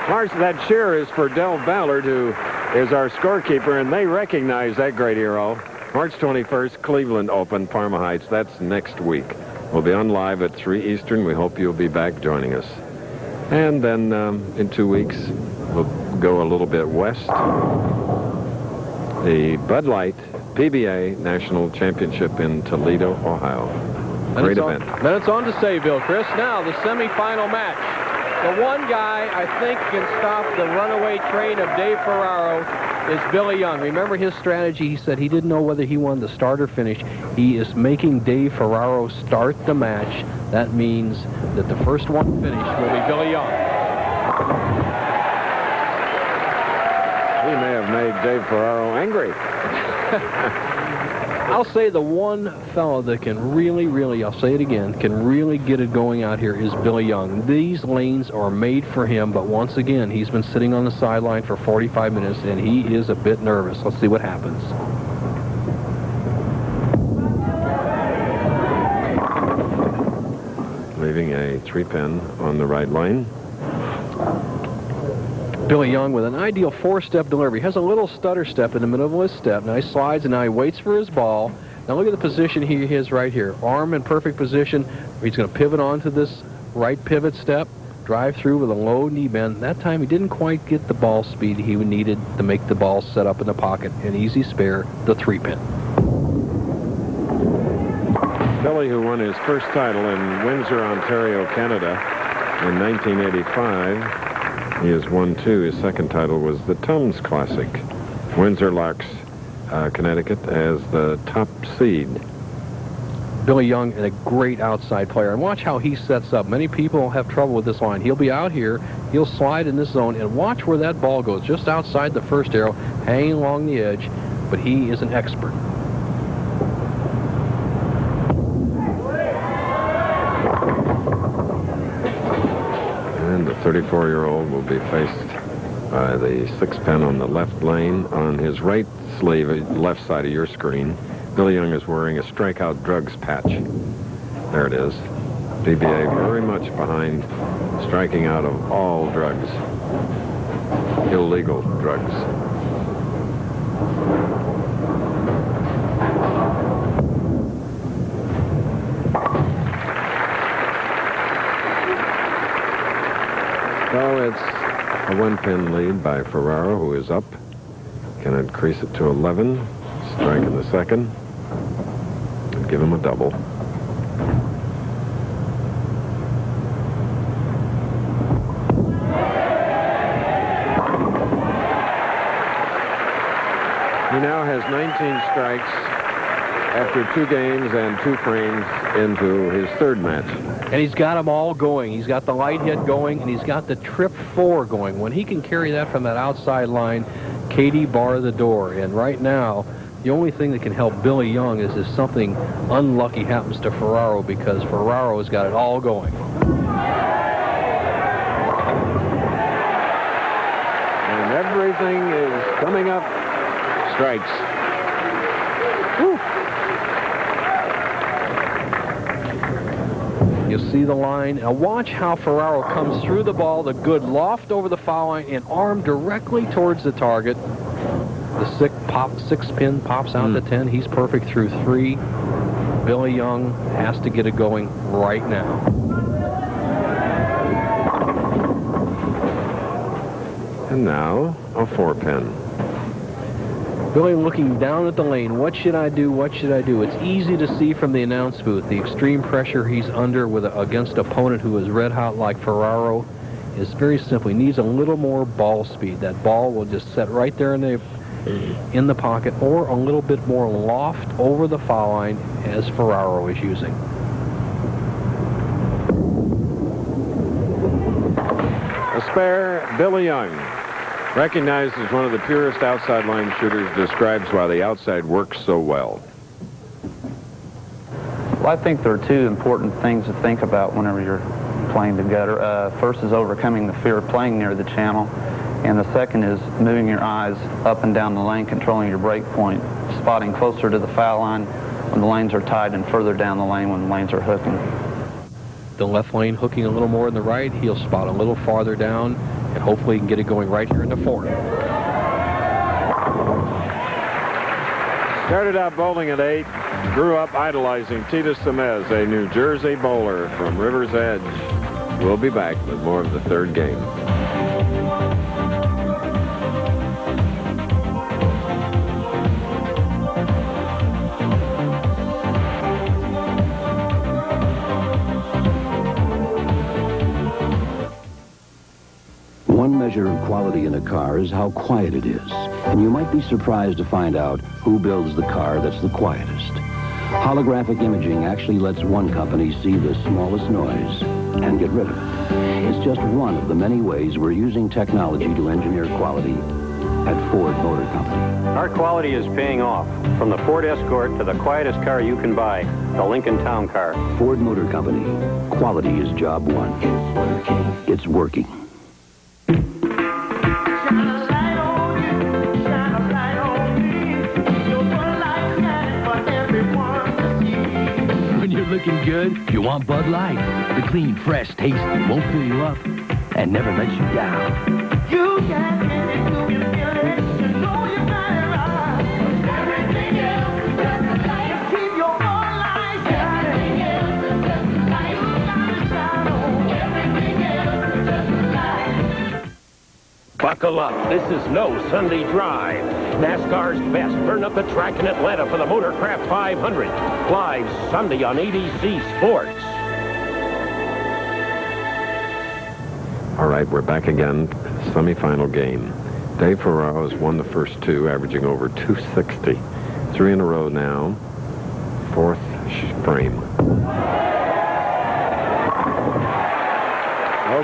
March, that cheer is for Del Ballard, who is our scorekeeper, and they recognize that great hero. March 21st, Cleveland Open, Parma Heights. That's next week. We'll be on live at 3 Eastern. We hope you'll be back joining us. And then in 2 weeks, we'll go a little bit west. The Bud Light PBA National Championship in Toledo, Ohio. Great event. Then it's on to Sayville, Chris. Now the semifinal match. The one guy I think can stop the runaway train of Dave Ferraro is Billy Young. Remember his strategy? He said he didn't know whether he wanted to start or finish. He is making Dave Ferraro start the match. That means that the first one finished will be Billy Young. He may have made Dave Ferraro angry. I'll say the one fellow that can really, I'll say it again, can really get it going out here is Billy Young. These lanes are made for him, but once again, he's been sitting on the sideline for 45 minutes, and he is a bit nervous. Let's see what happens. Leaving a 3-pin on the right lane. Billy Young with an ideal 4-step delivery. Has a little stutter step in the middle of his step. Now he slides, and now he waits for his ball. Now look at the position he is right here. Arm in perfect position. He's going to pivot onto this right pivot step, drive through with a low knee bend. That time he didn't quite get the ball speed he needed to make the ball set up in the pocket. An easy spare, the 3-pin. Billy, who won his first title in Windsor, Ontario, Canada in 1985. He has won 2. His second title was the Tums Classic. Windsor Locks, Connecticut, as the top seed. Billy Young, a great outside player. And watch how he sets up. Many people have trouble with this line. He'll be out here. He'll slide in this zone. And watch where that ball goes. Just outside the first arrow, hanging along the edge. But he is an expert. And the 34-year-old will be faced by the 6-pin on the left lane. On his right sleeve, left side of your screen, Billy Young is wearing a Strikeout Drugs patch. There it is. PBA very much behind striking out of all drugs. Illegal drugs. So it's a 1-pin lead by Ferraro, who is up. Can increase it to 11. Strike in the second. And give him a double. He now has 19 strikes after 2 games and 2 frames into his third match. And he's got them all going. He's got the light hit going, and he's got the trip 4 going. When he can carry that from that outside line, Katie bar the door. And right now, the only thing that can help Billy Young is if something unlucky happens to Ferraro, because Ferraro has got it all going. And everything is coming up. Strikes. Woo. You'll see the line. Now watch how Ferraro comes through the ball, the good loft over the foul line, and arm directly towards the target. The 6-pin pops out to 10. He's perfect through 3. Billy Young has to get it going right now. And now a 4-pin. Billy looking down at the lane. What should I do? What should I do? It's easy to see from the announce booth the extreme pressure he's under against an opponent who is red hot like Ferraro. Is very simple. He needs a little more ball speed. That ball will just set right there in the pocket, or a little bit more loft over the foul line as Ferraro is using. A spare, Billy Young. Recognized as one of the purest outside line shooters, describes why the outside works so well. Well, I think there are 2 important things to think about whenever you're playing the gutter. First is overcoming the fear of playing near the channel, and the second is moving your eyes up and down the lane, controlling your break point, spotting closer to the foul line when the lanes are tied and further down the lane when the lanes are hooking. The left lane hooking a little more in the right. He'll spot a little farther down, and hopefully he can get it going right here in the 4th. Started out bowling at 8, grew up idolizing Tita Semez, a New Jersey bowler from River's Edge. We'll be back with more of the third game. One measure of quality in a car is how quiet it is. And you might be surprised to find out who builds the car that's the quietest. Holographic imaging actually lets one company see the smallest noise and get rid of it. It's just one of the many ways we're using technology to engineer quality at Ford Motor Company. Our quality is paying off. From the Ford Escort to the quietest car you can buy, the Lincoln Town Car. Ford Motor Company. Quality is job one. It's working. When you're looking good, you want Bud Light. The clean, fresh taste won't fill you up and never let you down. You got it, you feel it, you know you're right. Everything else is just a light. Keep your whole life shining. Everything else is just a light. You gotta shine on. Everything else is just a light. Buckle up. This is no Sunday drive. NASCAR's best burn up the track in Atlanta for the Motorcraft 500. Live Sunday on ABC Sports. All right, we're back again. Semifinal game. Dave Ferraro has won the first two, averaging over 260. 3 in a row now. Fourth frame.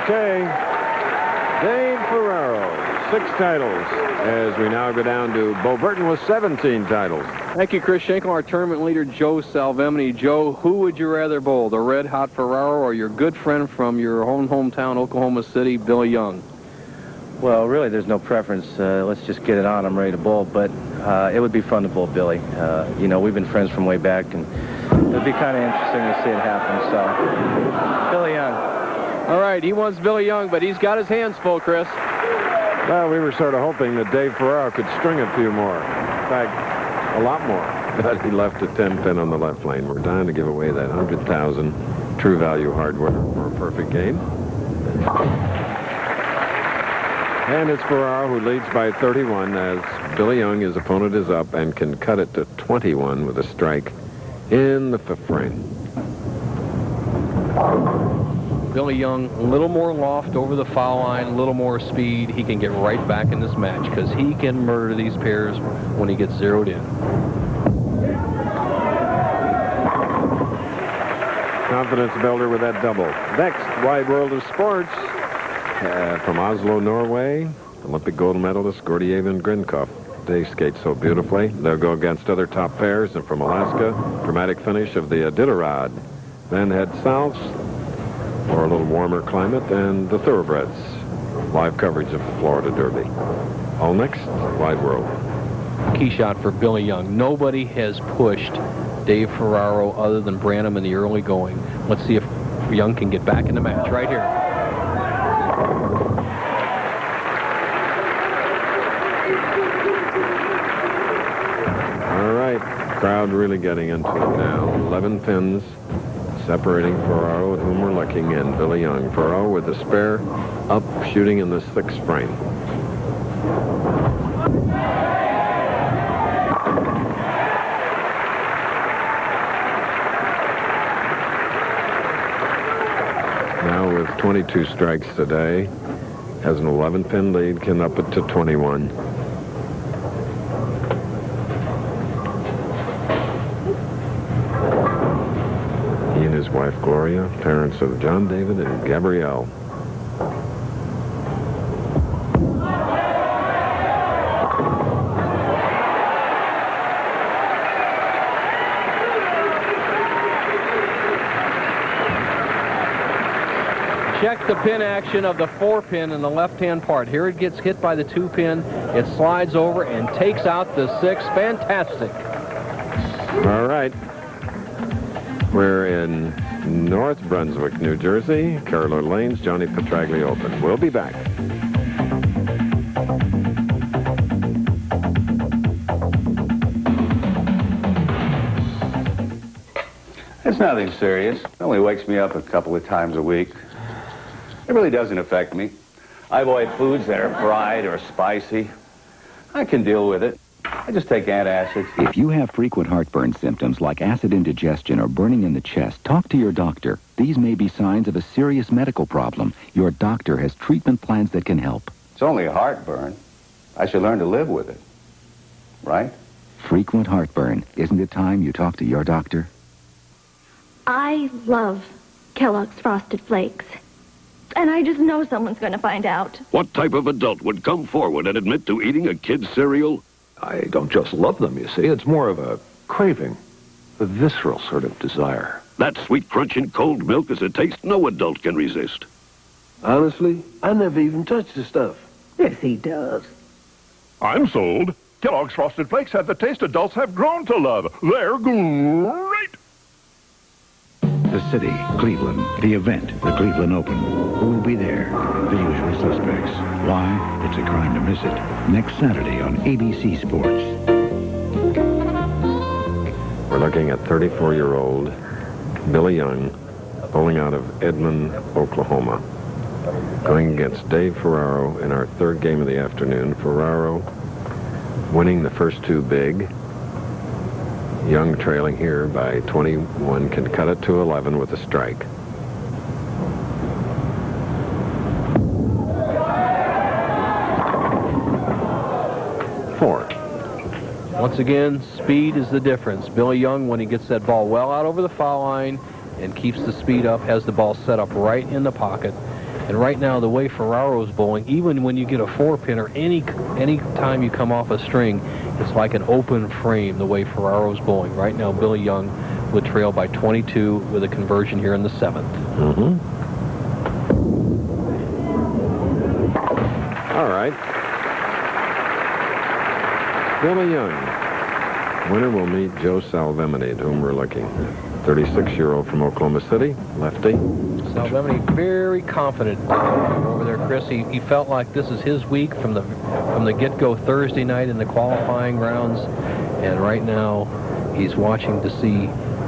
Okay. Dave Ferraro, 6 titles, as we now go down to Bo Burton with 17 titles. Thank you, Chris Schenkel. Our tournament leader, Joe Salvemini. Joe, who would you rather bowl, the red-hot Ferraro or your good friend from your hometown, Oklahoma City, Billy Young? Well, really, there's no preference. Let's just get it on. I'm ready to bowl. But it would be fun to bowl Billy. You know, we've been friends from way back, and it would be kind of interesting to see it happen. So, Billy Young. All right, he wants Billy Young, but he's got his hands full, Chris. Well, we were sort of hoping that Dave Ferraro could string a few more. In fact, a lot more. But he left a 10-pin on the left lane. We're dying to give away that 100,000 True Value hardware for a perfect game. And it's Ferraro who leads by 31 as Billy Young, his opponent, is up and can cut it to 21 with a strike in the 5th frame. Billy Young, a little more loft over the foul line, a little more speed. He can get right back in this match because he can murder these pairs when he gets zeroed in. Confidence builder with that double. Next, Wide World of Sports. From Oslo, Norway, Olympic gold medalist Gordieven Grinkov. They skate so beautifully. They'll go against other top pairs. And from Alaska, dramatic finish of the Iditarod. Then head south for a little warmer climate and the Thoroughbreds. Live coverage of the Florida Derby. All next, Wide World. Key shot for Billy Young. Nobody has pushed Dave Ferraro other than Branham in the early going. Let's see if Young can get back in the match right here. All right, crowd really getting into it now. 11 pins separating Ferraro, with whom we're looking, and Billy Young. Ferraro with the spare up, shooting in the 6th frame. Now with 22 strikes today, has an 11-pin lead, can up it to 21. He and his wife Gloria, parents of John David and Gabrielle. Check the pin action of the 4-pin in the left-hand part. Here it gets hit by the 2-pin. It slides over and takes out the 6. Fantastic. All right. We're in North Brunswick, New Jersey. Carolier Lanes, Johnny Petraglia Open. We'll be back. It's nothing serious. It only wakes me up a couple of times a week. It really doesn't affect me. I avoid foods that are fried or spicy. I can deal with it. I just take antacids. If you have frequent heartburn symptoms like acid indigestion or burning in the chest, talk to your doctor. These may be signs of a serious medical problem. Your doctor has treatment plans that can help. It's only heartburn. I should learn to live with it. Right? Frequent heartburn. Isn't it time you talk to your doctor? I love Kellogg's Frosted Flakes. And I just know someone's going to find out. What type of adult would come forward and admit to eating a kid's cereal? I don't just love them, you see. It's more of a craving, a visceral sort of desire. That sweet crunch in cold milk is a taste no adult can resist. Honestly, I never even touched the stuff. Yes, he does. I'm sold. Kellogg's Frosted Flakes have the taste adults have grown to love. They're great. The city, Cleveland, the event, the Cleveland Open. Who will be there? The usual suspects. Why? It's a crime to miss it. Next Saturday on ABC Sports. We're looking at 34-year-old Billy Young, bowling out of Edmond, Oklahoma, going against Dave Ferraro in our third game of the afternoon. Ferraro winning the first two big. Young trailing here by 21, can cut it to 11 with a strike. Four. Once again, speed is the difference. Billy Young, when he gets that ball well out over the foul line and keeps the speed up, has the ball set up right in the pocket. And right now, the way Ferraro's bowling, even when you get a four-pin or any time you come off a string, it's like an open frame the way Ferraro's bowling. Right now, Billy Young would trail by 22 with a conversion here in the seventh. All right. Billy Young. Winner will meet Joe Salvemini, at whom we're looking. 36-year-old from Oklahoma City, lefty. Salvemini very confident over there, Chris. He felt like this is his week from the get-go Thursday night in the qualifying rounds, and right now he's watching to see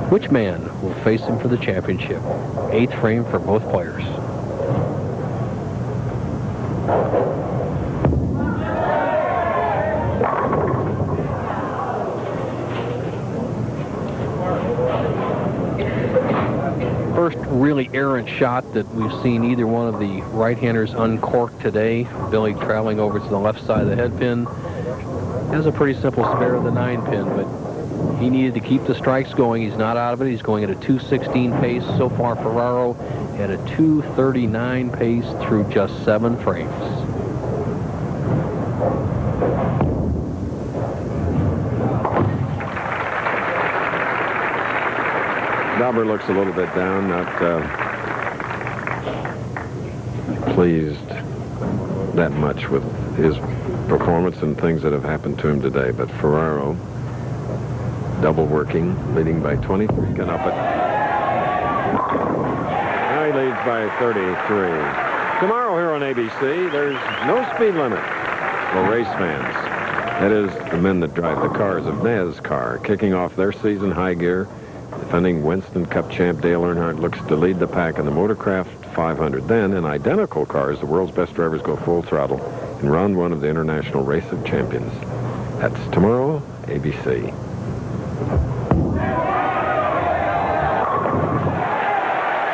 which man will face him for the championship. Eighth frame for both players. First really errant shot that we've seen either one of the right-handers uncork today. Billy traveling over to the left side of the head pin. Has a pretty simple spare of the 9-pin, but he needed to keep the strikes going. He's not out of it. He's going at a 2:16 pace. So far, Ferraro at a 2:39 pace through just 7 frames. Dauber looks a little bit down, not pleased that much with his performance and things that have happened to him today. But Ferraro, double working, leading by 23, can up it. Now he leads by 33. Tomorrow here on ABC, there's no speed limit for race fans. That is, the men that drive the cars of NASCAR, kicking off their season high gear. Defending Winston Cup champ Dale Earnhardt looks to lead the pack in the Motorcraft 500. Then, in identical cars, the world's best drivers go full throttle in round one of the International Race of Champions. That's tomorrow, ABC.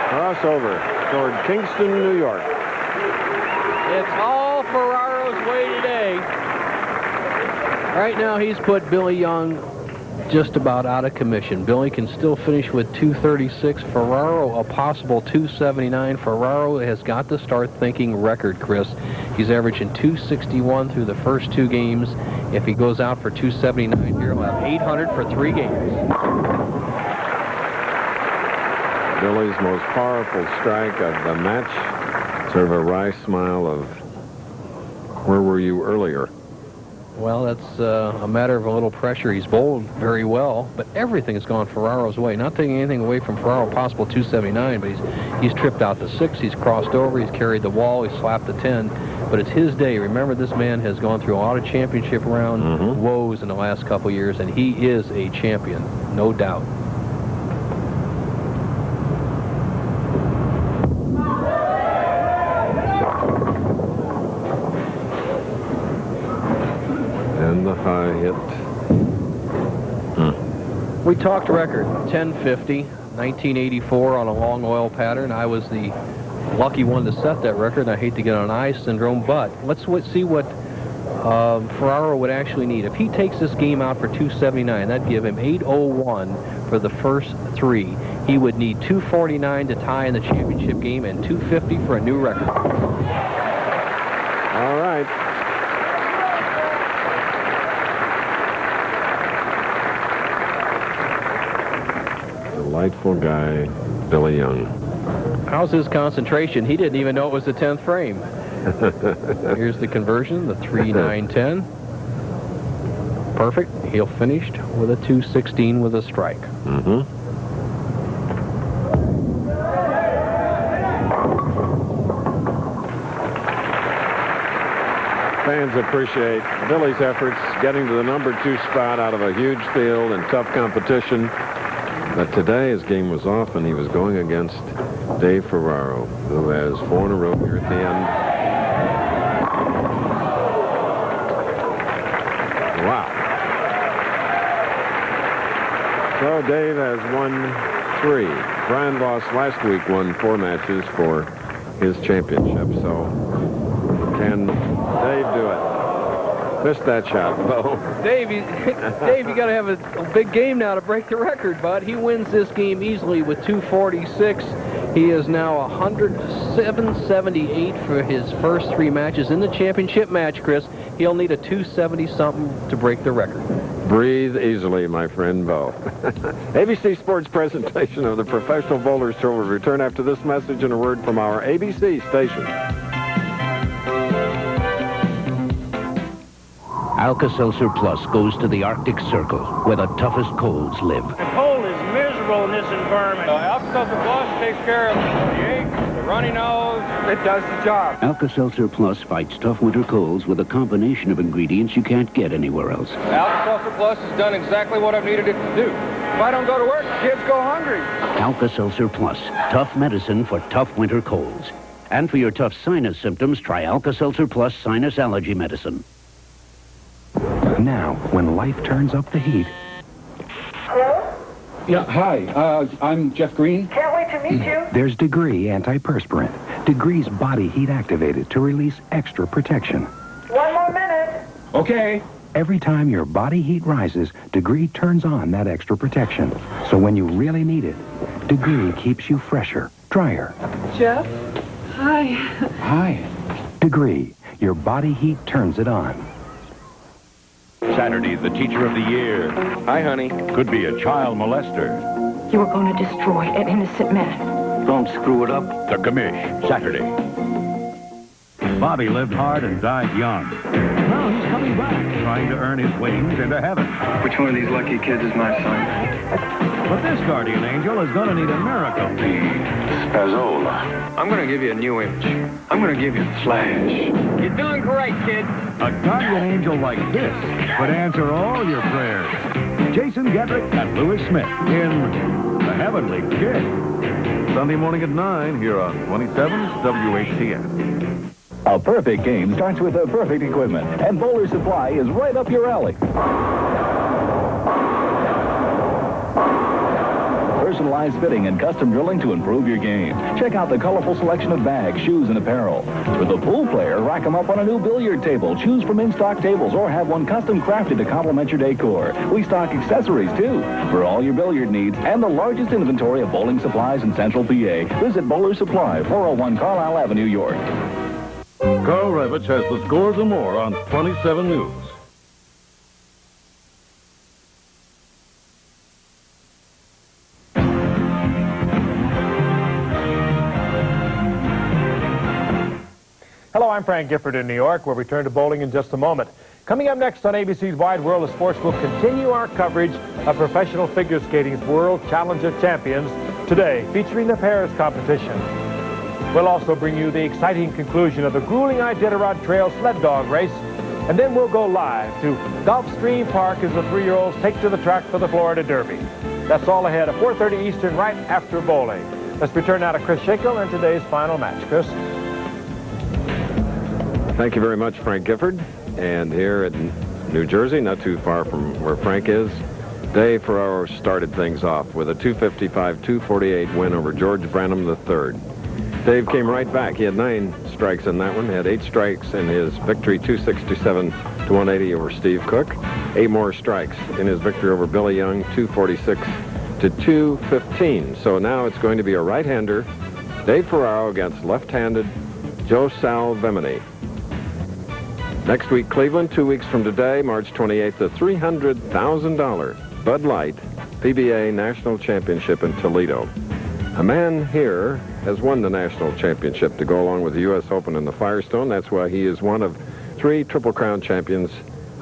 Crossover toward Kingston, New York. It's all Ferraro's way today. Right now, he's put Billy Young just about out of commission. Billy can still finish with 236. Ferraro a possible 279. Ferraro has got to start thinking record, Chris. He's averaging 261 through the first 2 games. If he goes out for 279 here, he'll have 800 for 3 games. Billy's most powerful strike of the match. Sort of a wry smile of, where were you earlier? Well, that's a matter of a little pressure. He's bowled very well, but everything has gone Ferraro's way. Not taking anything away from Ferraro, possible 279, but he's tripped out the 6, he's crossed over, he's carried the wall, he's slapped the 10. But it's his day. Remember, this man has gone through a lot of championship round woes in the last couple years, and he is a champion, no doubt. The high hit We talked record, 1050, 1984 on a long oil pattern. I was the lucky one to set that record. I hate to get on eye syndrome, but let's see what Ferraro would actually need. If he takes this game out for 279, that'd give him 801 for the first 3. He would need 249 to tie in the championship game and 250 for a new record. All right. Delightful guy, Billy Young. How's his concentration? He didn't even know it was the 10th frame. Here's the conversion, the 3-9-10. Perfect. He'll finished with a 216 with a strike. Fans appreciate Billy's efforts getting to the number 2 spot out of a huge field and tough competition. But today his game was off and he was going against Dave Ferraro, who has 4 in a row here at the end. Wow. So Dave has won 3. Brian Voss last week won 4 matches for his championship. So can Dave do it? Missed that shot, Bo. Dave, you got to have a big game now to break the record, bud. He wins this game easily with 246. He is now 107.78 for his first 3 matches in the championship match, Chris. He'll need a 270-something to break the record. Breathe easily, my friend Bo. ABC Sports presentation of the Professional Bowlers Tour will return after this message and a word from our ABC station. Alka-Seltzer Plus goes to the Arctic Circle, where the toughest colds live. The cold is miserable in this environment. Alka-Seltzer Plus takes care of the aches, the runny nose. It does the job. Alka-Seltzer Plus fights tough winter colds with a combination of ingredients you can't get anywhere else. Alka-Seltzer Plus has done exactly what I've needed it to do. If I don't go to work, kids go hungry. Alka-Seltzer Plus, tough medicine for tough winter colds. And for your tough sinus symptoms, try Alka-Seltzer Plus sinus allergy medicine. Now, when life turns up the heat... Hello? Yeah, hi. I'm Jeff Green. Can't wait to meet you. There's Degree antiperspirant. Degree's body heat activated to release extra protection. 1 more minute. Okay. Every time your body heat rises, Degree turns on that extra protection. So when you really need it, Degree keeps you fresher, drier. Jeff? Hi. Hi. Degree, your body heat turns it on. Saturday, the teacher of the year. Hi, honey. Could be a child molester. You are going to destroy an innocent man. Don't screw it up. The commish, Saturday. Bobby lived hard and died young. Now he's coming back, trying to earn his wings into heaven. Which one of these lucky kids is my son? But this guardian angel is going to need a miracle. Spazzola. I'm going to give you a new image. I'm going to give you the Flash. You're doing great, kid. A guardian angel like this could answer all your prayers. Jason Gedrick and Louis Smith in The Heavenly Kid. Sunday morning at 9 here on 27's WHTN. A perfect game starts with the perfect equipment, and Bowler Supply is right up your alley. Personalized fitting and custom drilling to improve your game. Check out the colorful selection of bags, shoes, and apparel. For the pool player, rack them up on a new billiard table. Choose from in-stock tables or have one custom crafted to complement your decor. We stock accessories, too, for all your billiard needs and the largest inventory of bowling supplies in Central PA. Visit Bowler Supply, 401 Carlisle Avenue, York. Carl Revich has the scores and more on 27 News. Hello, I'm Frank Gifford in New York. We'll return to bowling in just a moment. Coming up next on ABC's Wide World of Sports, we'll continue our coverage of professional figure skating's World Challenger Champions today, featuring the pairs competition. We'll also bring you the exciting conclusion of the grueling Iditarod Trail sled dog race, and then we'll go live to Gulfstream Park as the 3-year-olds take to the track for the Florida Derby. That's all ahead at 4:30 Eastern, right after bowling. Let's return now to Chris Shackle and today's final match. Chris? Thank you very much, Frank Gifford. And here in New Jersey, not too far from where Frank is, Dave Ferraro started things off with a 255-248 win over George Branham III. Dave came right back. He had 9 strikes in that one. He had 8 strikes in his victory 267-180 over Steve Cook. 8 more strikes in his victory over Billy Young 246-215. So now it's going to be a right-hander, Dave Ferraro against left-handed Joe Salvemini. Next week, Cleveland. 2 weeks from today, March 28th, the $300,000 Bud Light PBA National Championship in Toledo. A man here has won the national championship to go along with the U.S. Open and the Firestone. That's why he is one of 3 Triple Crown champions.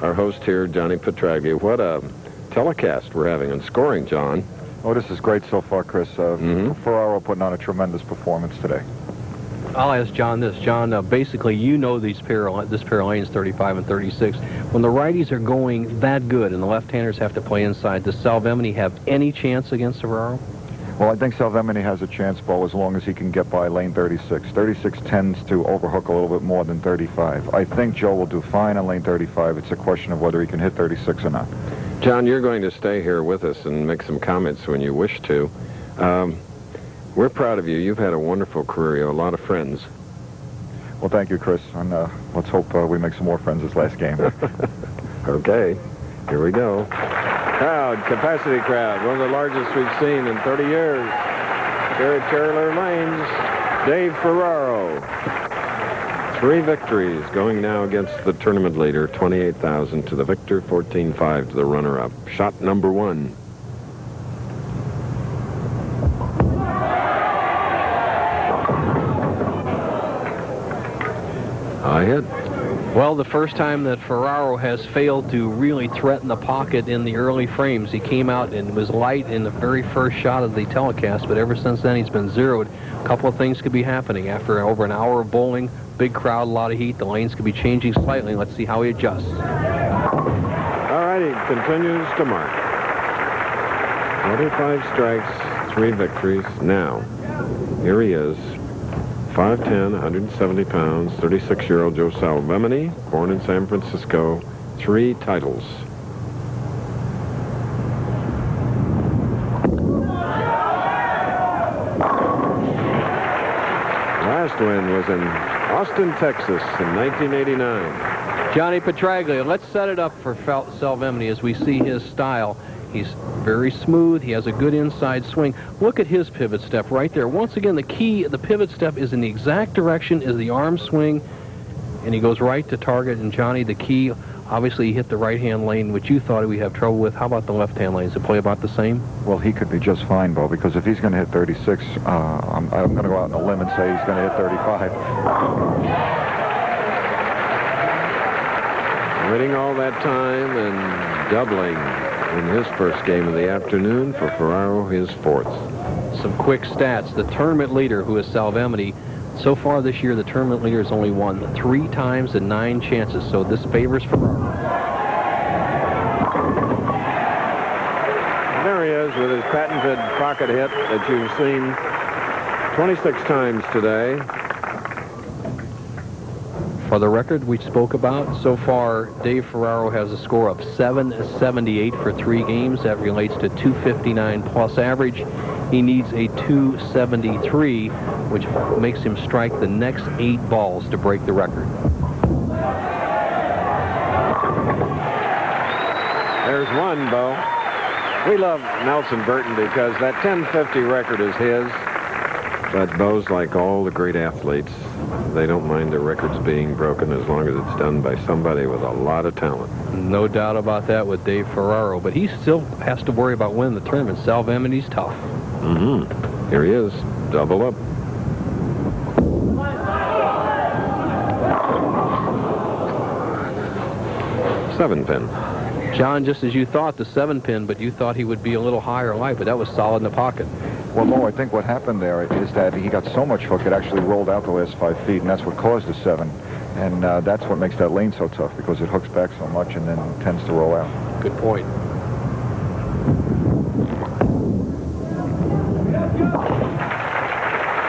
Our host here, Johnny Petraglia. What a telecast we're having and scoring, John. Oh, this is great so far, Chris. Ferraro putting on a tremendous performance today. I'll ask John this. John, basically, you know this pair of lanes, 35 and 36. When the righties are going that good and the left-handers have to play inside, does Salvemini have any chance against Ferraro? Well, I think Salvemini has a chance, Bo, as long as he can get by lane 36. 36 tends to overhook a little bit more than 35. I think Joe will do fine on lane 35. It's a question of whether he can hit 36 or not. John, you're going to stay here with us and make some comments when you wish to. We're proud of you. You've had a wonderful career. You have a lot of friends. Well, thank you, Chris. And let's hope we make some more friends this last game. Okay. Here we go. Capacity crowd. One of the largest we've seen in 30 years. Here at Carolier Lanes, Dave Ferraro. 3 victories, going now against the tournament leader, 28,000 to the victor, 14-5 to the runner-up. Shot number 1. High hit. Well, the first time that Ferraro has failed to really threaten the pocket in the early frames. He came out and was light in the very first shot of the telecast, but ever since then he's been zeroed. A couple of things could be happening. After over an hour of bowling, big crowd, a lot of heat, the lanes could be changing slightly. Let's see how he adjusts. All right, he continues to mark. 25 strikes, 3 victories. Now, here he is. 5'10", 170 pounds, 36-year-old Joe Salvemini, born in San Francisco, 3 titles. Last win was in Austin, Texas in 1989. Johnny Petraglia, let's set it up for Salvemini as we see his style. He's very smooth. He has a good inside swing. Look at his pivot step right there. Once again, the key, the pivot step is in the exact direction as the arm swing, and he goes right to target. And Johnny, the key, obviously he hit the right-hand lane, which you thought we'd have trouble with. How about the left-hand lanes? Does it play about the same? Well, he could be just fine, Bo, because if he's going to hit 36, I'm going to go out on a limb and say he's going to hit 35. Waiting all that time and doubling in his first game of the afternoon. For Ferraro, his 4th. Some quick stats. The tournament leader, who is Salvemini, so far this year, the tournament leader has only won 3 times and 9 chances, so this favors Ferraro. There he is with his patented pocket hit that you've seen 26 times today. For the record we spoke about, so far Dave Ferraro has a score of 778 for 3 games. That relates to 259 plus average. He needs a 273, which makes him strike the next 8 balls to break the record. There's one, Bo. We love Nelson Burton because that 1050 record is his. But Bo's like all the great athletes. They don't mind their records being broken as long as it's done by somebody with a lot of talent. No doubt about that with Dave Ferraro, but he still has to worry about winning the tournament. Salvemini's tough. Here he is. Double up. Seven pin. John, just as you thought, the 7-pin, but you thought he would be a little higher light, but that was solid in the pocket. Well, Mo, I think what happened there is that he got so much hook it actually rolled out the last 5 feet, and that's what caused the 7. And that's what makes that lane so tough, because it hooks back so much and then tends to roll out. Good point.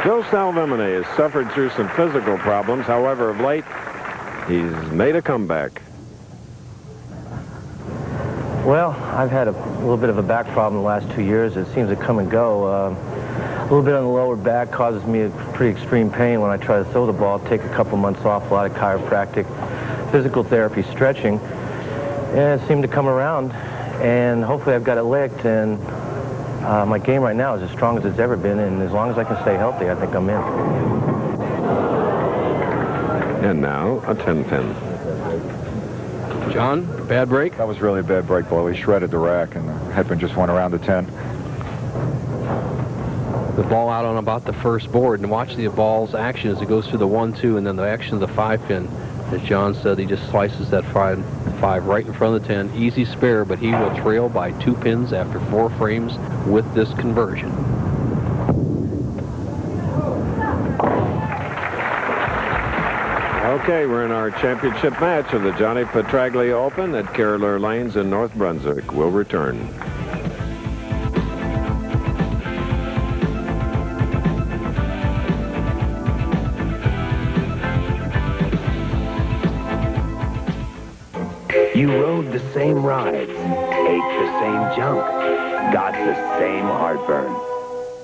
Joe Salvemini has suffered through some physical problems. However, of late, he's made a comeback. Well, I've had a little bit of a back problem the last 2 years. It seems to come and go. A little bit on the lower back causes me a pretty extreme pain when I try to throw the ball. Take a couple months off, a lot of chiropractic, physical therapy, stretching, and it seemed to come around. And hopefully I've got it licked, and my game right now is as strong as it's ever been, and as long as I can stay healthy, I think I'm in. And now a 10-pin. John, bad break? That was really a bad break, Bo. He shredded the rack, and the headpin just went around the 10. The ball out on about the first board, and watch the ball's action as it goes through the 1-2, and then the action of the 5-pin. As John said, he just slices that 5 right in front of the 10. Easy spare, but he will trail by 2 pins after 4 frames with this conversion. Okay, we're in our championship match of the Johnny Petraglia Open at Carolier Lanes in North Brunswick. We'll return. You rode the same rides, ate the same junk, got the same heartburn.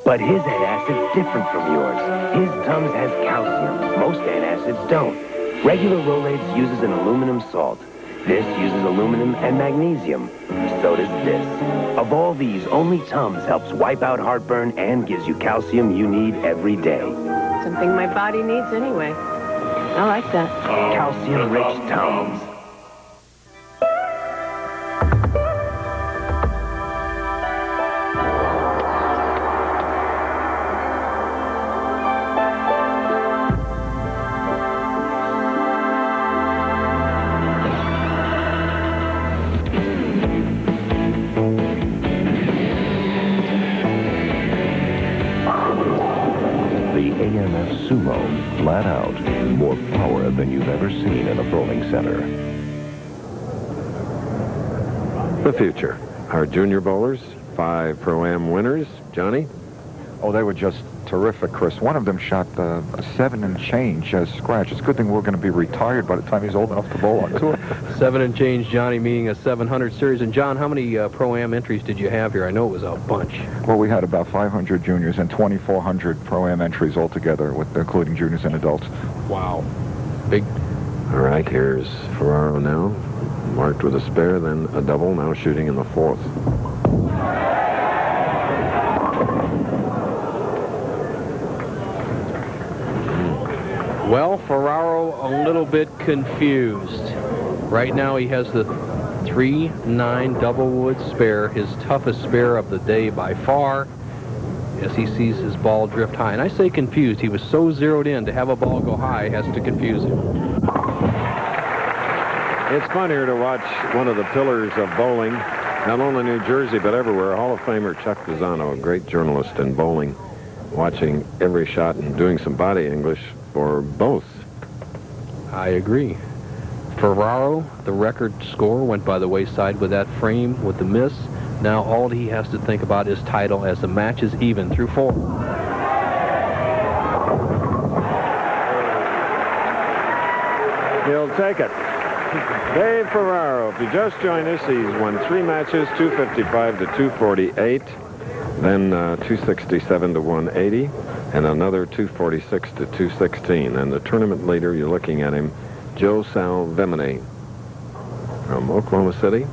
But his antacid's different from yours. His Tums has calcium. Most antacids don't. Regular Rolaids uses an aluminum salt. This uses aluminum and magnesium. So does this. Of all these, only Tums helps wipe out heartburn and gives you calcium you need every day. Something my body needs anyway. I like that. Calcium-rich Tums. Sumo, flat out, more power than you've ever seen in a bowling center. The future. Our junior bowlers, 5 Pro-Am winners. Johnny? Oh, they were just terrific, Chris. One of them shot a 7 and change scratch. It's a good thing we're going to be retired by the time he's old enough to bowl on tour. 7 and change, Johnny, meaning a 700 series. And John, how many Pro-Am entries did you have here? I know it was a bunch. Well, we had about 500 juniors and 2,400 Pro-Am entries altogether, including juniors and adults. Wow. Big. All right, here's Ferraro now. Marked with a spare, then a double, now shooting in the 4th. Well, Ferraro a little bit confused. Right now he has the 3-9 double wood spare, his toughest spare of the day by far, as he sees his ball drift high. And I say confused. He was so zeroed in to have a ball go high has to confuse him. It's funnier to watch one of the pillars of bowling, not only New Jersey but everywhere, Hall of Famer Chuck Pisano, a great journalist in bowling, watching every shot and doing some body English for both. I agree. Ferraro, the record score, went by the wayside with that frame with the miss. Now all he has to think about is title as the match is even through 4. He'll take it. Dave Ferraro, if you just joined us, he's won 3 matches, 255 to 248, then 267 to 180. And another 246 to 216. And the tournament leader, you're looking at him, Joe Salvemini from Oklahoma City.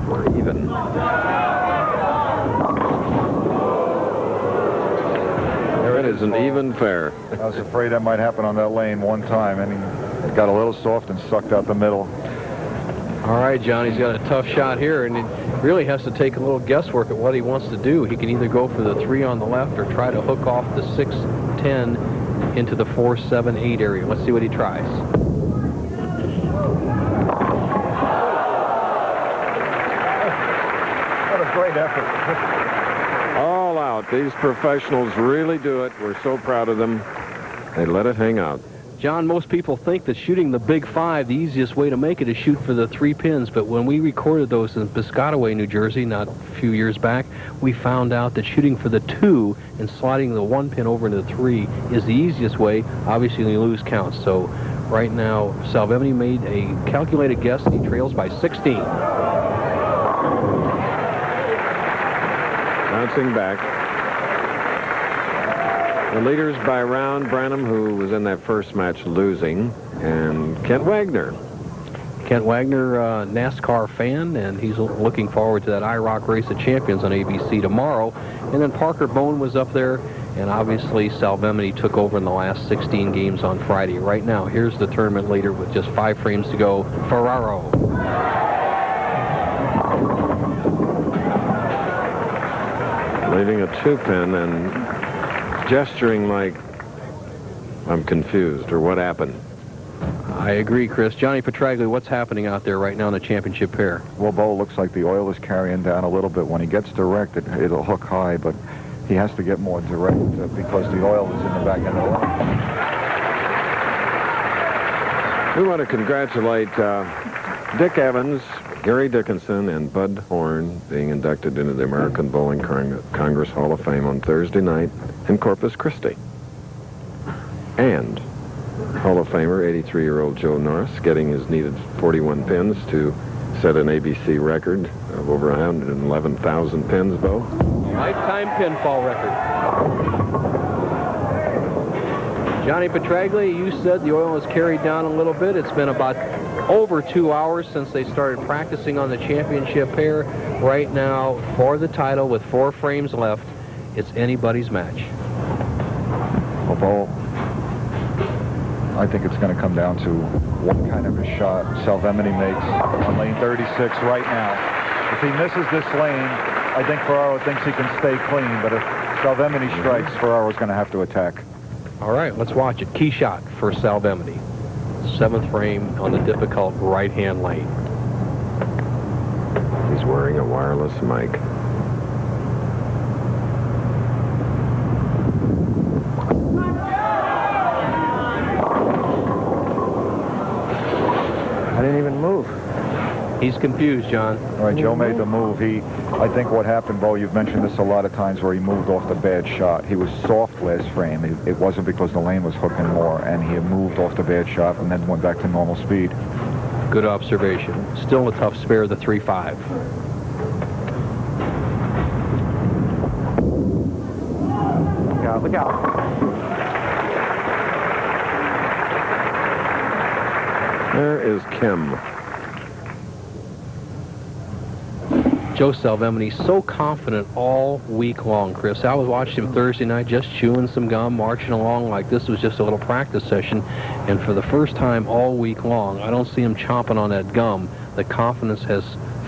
We're even. There it is, an even fair. I was afraid that might happen on that lane one time, and he got a little soft and sucked out the middle. All right, Johnny's got a tough shot here, and it really has to take a little guesswork at what he wants to do. He can either go for the 3 on the left or try to hook off the 6-10 into the 4-7-8 area. Let's see what he tries. What a great effort. All out. These professionals really do it. We're so proud of them. They let it hang out. John, most people think that shooting the big 5, the easiest way to make it is shoot for the 3 pins. But when we recorded those in Piscataway, New Jersey, not a few years back, we found out that shooting for the 2 and sliding the 1 pin over into the 3 is the easiest way. Obviously, you lose counts. So Right now, Salvemini made a calculated guess, and he trails by 16. Bouncing back. The leaders by round, Branham, who was in that first match losing, and Kent Wagner. Kent Wagner, NASCAR fan, and he's looking forward to that IROC Race of Champions on ABC tomorrow. And then Parker Bone was up there, and obviously Salvemini took over in the last 16 games on Friday. Right now, here's the tournament leader with just 5 frames to go, Ferraro. Leaving a 2-pin and gesturing like, I'm confused, or what happened? I agree, Chris. Johnny Petraglia, what's happening out there right now in the championship pair? Well, Bo, it looks like the oil is carrying down a little bit. When he gets direct, it'll hook high, but he has to get more direct because the oil is in the back end of the line. We want to congratulate Dick Evans, Gary Dickinson, and Bud Horn being inducted into the American Bowling Congress Hall of Fame on Thursday night in Corpus Christi. And Hall of Famer, 83-year-old Joe Norris, getting his needed 41 pins to set an ABC record of over 111,000 pins, Bo. Lifetime pinfall record. Johnny Petraglia, you said the oil is carried down a little bit. It's been about over 2 hours since they started practicing on the championship pair. Right now, for the title with 4 frames left, it's anybody's match. Well, Bo, I think it's going to come down to what kind of a shot Salvemini makes on lane 36 right now. If he misses this lane, I think Ferraro thinks he can stay clean, but if Salvemini strikes, Ferraro's going to have to attack. All right, let's watch it. Key shot for Salvemini. 7th frame on the difficult right-hand lane. He's wearing a wireless mic. I didn't even move. He's confused, John. All right, Joe made the move. I think what happened, Bo, you've mentioned this a lot of times where he moved off the bad shot. He was soft last frame. It wasn't because the lane was hooking more, and he had moved off the bad shot and then went back to normal speed. Good observation. Still a tough spare, the 3-5. Look out, look out. There is Kim. Joe Salvemini, so confident all week long, Chris. I was watching him Thursday night just chewing some gum, marching along like this was just a little practice session. And for the first time all week long, I don't see him chomping on that gum. The confidence has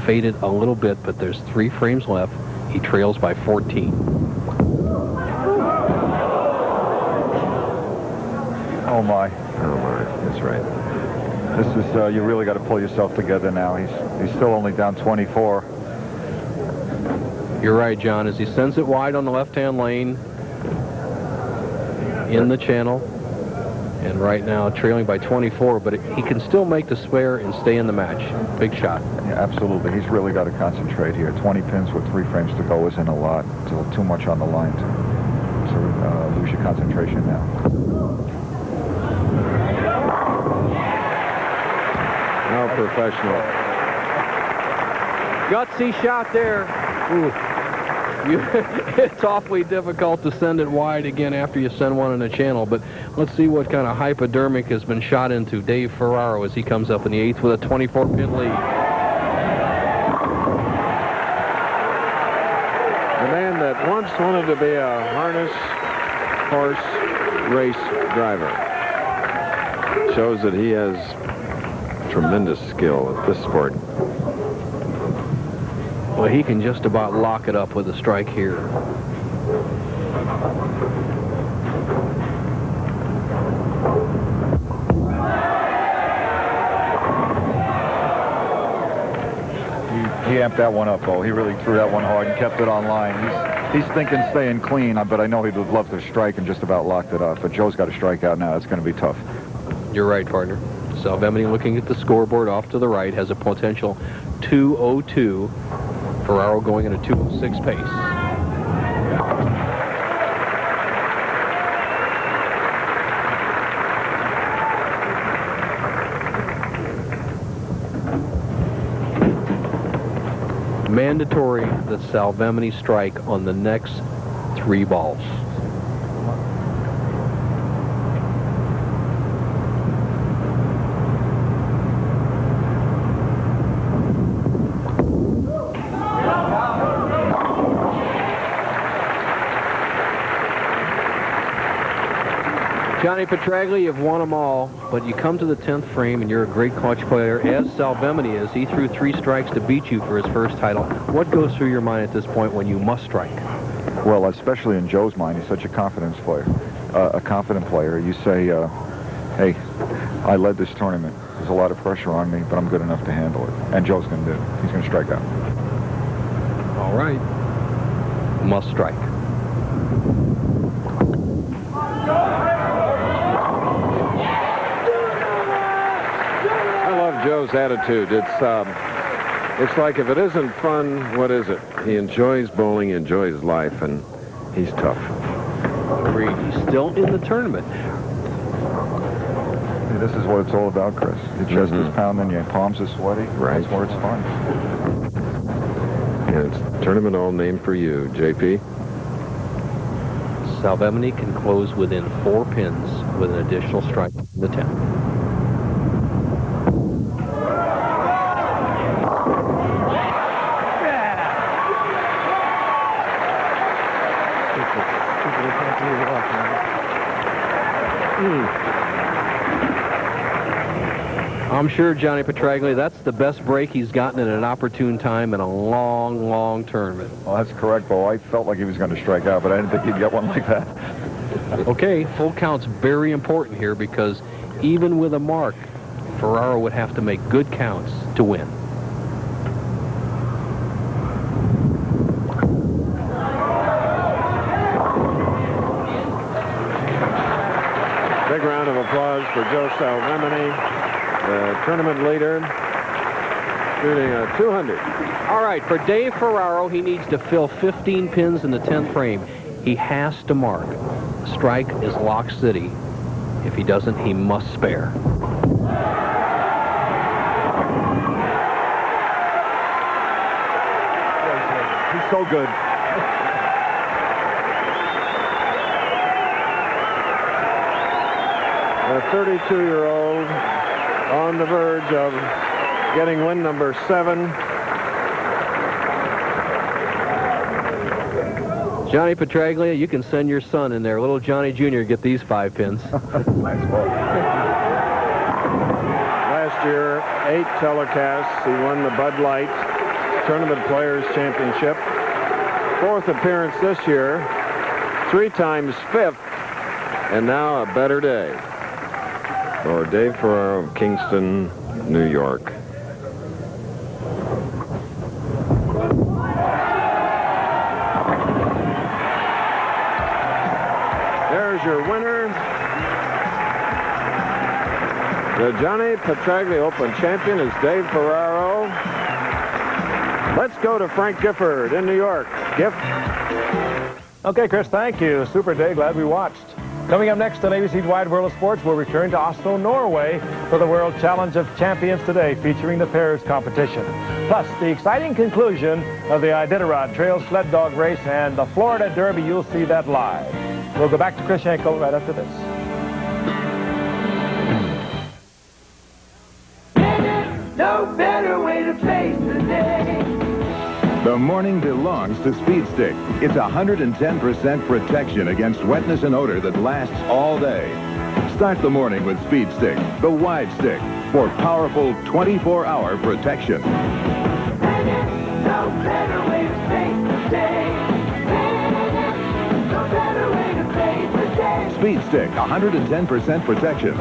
faded a little bit, but there's 3 frames left. He trails by 14. Oh, my. Oh, my. That's right. This is, you really got to pull yourself together now. He's still only down 24. You're right, John. As he sends it wide on the left-hand lane in the channel, and right now trailing by 24, but he can still make the spare and stay in the match. Big shot. Yeah, absolutely. He's really got to concentrate here. 20 pins with 3 frames to go isn't a lot. It's too much on the line to lose your concentration now. How professional. Gutsy shot there. Ooh. It's awfully difficult to send it wide again after you send one in the channel, but let's see what kind of hypodermic has been shot into Dave Ferraro as he comes up in the 8th with a 24-pin lead. The man that once wanted to be a harness horse race driver shows that he has tremendous skill at this sport. Well, he can just about lock it up with a strike here. He amped that one up, Bo. He really threw that one hard and kept it on line. He's thinking staying clean, but I know he would love to strike and just about locked it up. But Joe's got to strike out now. It's going to be tough. You're right, partner. Salvemini, looking at the scoreboard off to the right, has a potential 2:02. Ferraro going at a 2:06 pace. mandatory that Salvemini strike on the next 3 balls. Johnny Petraglia, you've won them all, but you come to the 10th frame and you're a great clutch player, as Salvemini is. He threw 3 strikes to beat you for his first title. What goes through your mind at this point when you must strike? Well, especially in Joe's mind, he's such a confident player. You say, hey, I led this tournament. There's a lot of pressure on me, but I'm good enough to handle it. And Joe's going to do it. He's going to strike out. All right. Must strike. Joe's attitude. It's like, if it isn't fun, what is it? He enjoys bowling, enjoys life, and he's tough. He's still in the tournament. Hey, this is what it's all about, Chris. Your chest is pounding, your palms are sweaty. Right. That's where it's fun. And it's tournament all named for you, JP. Salvemini can close within 4 pins with an additional strike in the 10th. I'm sure, Johnny Petraglia, that's the best break he's gotten at an opportune time in a long, long tournament. Well, that's correct, Bo. I felt like he was going to strike out, but I didn't think he'd get one like that. Okay, full count's very important here because even with a mark, Ferraro would have to make good counts to win. Big round of applause for Joe Salvemini, the tournament leader, shooting a 200. All right, for Dave Ferraro, he needs to fill 15 pins in the 10th frame. He has to mark. Strike is lock city. If he doesn't, he must spare. He's so good. A 32-year-old on the verge of getting win number 7. Johnny Petraglia, you can send your son in there. Little Johnny Jr. get these 5 pins. Nice ball. Last year, 8 telecasts. He won the Bud Light Tournament Players Championship. 4th appearance this year. 3 times 5th. And now a better day for Dave Ferraro of Kingston, New York. There's your winner. The Johnny Petraglia Open champion is Dave Ferraro. Let's go to Frank Gifford in New York. Giff. Okay, Chris, thank you. Super day. Glad we watched. Coming up next on ABC's Wide World of Sports, we'll return to Oslo, Norway for the World Challenge of Champions today, featuring the pairs competition. Plus, the exciting conclusion of the Iditarod Trail Sled Dog Race and the Florida Derby. You'll see that live. We'll go back to Chris Schenkel right after this. No better way to face the day. The morning belongs to Speed Stick. It's 110% protection against wetness and odor that lasts all day. Start the morning with Speed Stick, the wide stick, for powerful 24-hour protection. No better way to face the day. No better way to face the day. Speed Stick, 110% protection.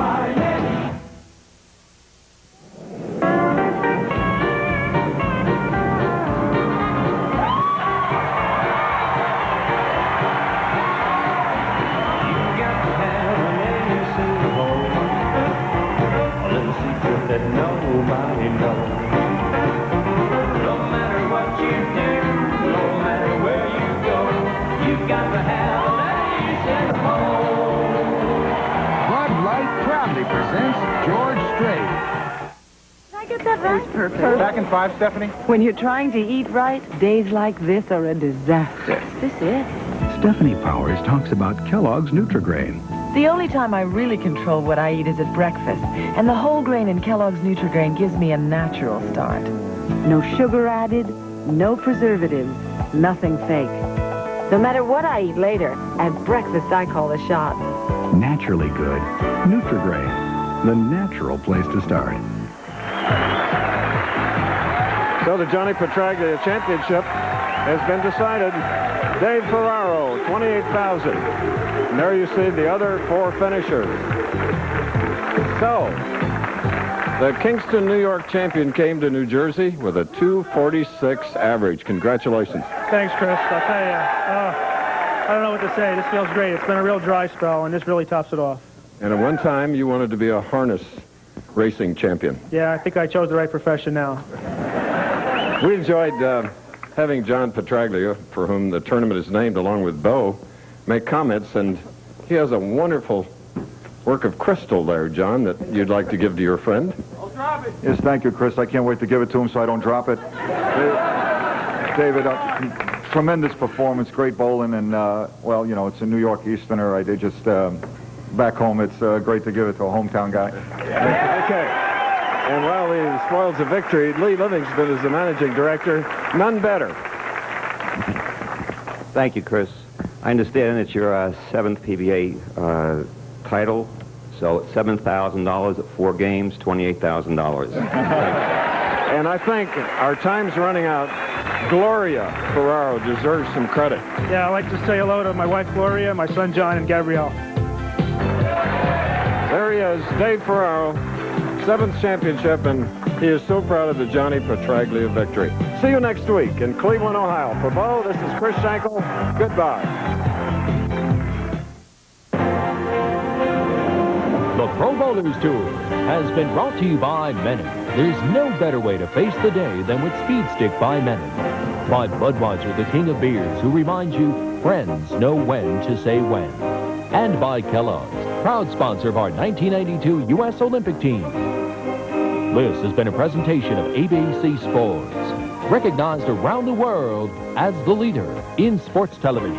was that? It was perfect. Back in 5, Stephanie? When you're trying to eat right, days like this are a disaster. Is this it? Stephanie Powers talks about Kellogg's Nutri-Grain. The only time I really control what I eat is at breakfast, and the whole grain in Kellogg's Nutri-Grain gives me a natural start. No sugar added, no preservatives, nothing fake. No matter what I eat later, at breakfast I call the shots. Naturally good. Nutri-Grain, the natural place to start. So the Johnny Petraglia Championship has been decided. Dave Ferraro, 28,000. And there you see the other 4 finishers. So, the Kingston, New York champion came to New Jersey with a 246 average. Congratulations. Thanks, Chris. I'll tell you, I don't know what to say. This feels great. It's been a real dry spell, and this really tops it off. And at one time, you wanted to be a harness racing champion. Yeah, I think I chose the right profession now. We enjoyed having John Petraglia, for whom the tournament is named, along with Bo, make comments, and he has a wonderful work of crystal there, John, that you'd like to give to your friend. I'll drop it. Yes, thank you, Chris. I can't wait to give it to him so I don't drop it. David, tremendous performance, great bowling, and, well, you know, it's a New York Easterner. They just, back home, it's great to give it to a hometown guy. Okay. And while he spoils the victory, Lee Livingston is the managing director. None better. Thank you, Chris. I understand it's your 7th PBA title, so it's $7,000 at 4 games, $28,000. And I think our time's running out. Gloria Ferraro deserves some credit. Yeah, I'd like to say hello to my wife, Gloria, my son, John, and Gabrielle. There he is, Dave Ferraro, 7th championship, and he is so proud of the Johnny Petraglia victory. See you next week in Cleveland, Ohio. For Bo, this is Chris Schenkel. Goodbye. The Pro Bowlers Tour has been brought to you by Menon. There's no better way to face the day than with Speed Stick by Menon. By Budweiser, the king of beers, who reminds you friends know when to say when. And by Kellogg's, proud sponsor of our 1992 U.S. Olympic team. This has been a presentation of ABC Sports, recognized around the world as the leader in sports television.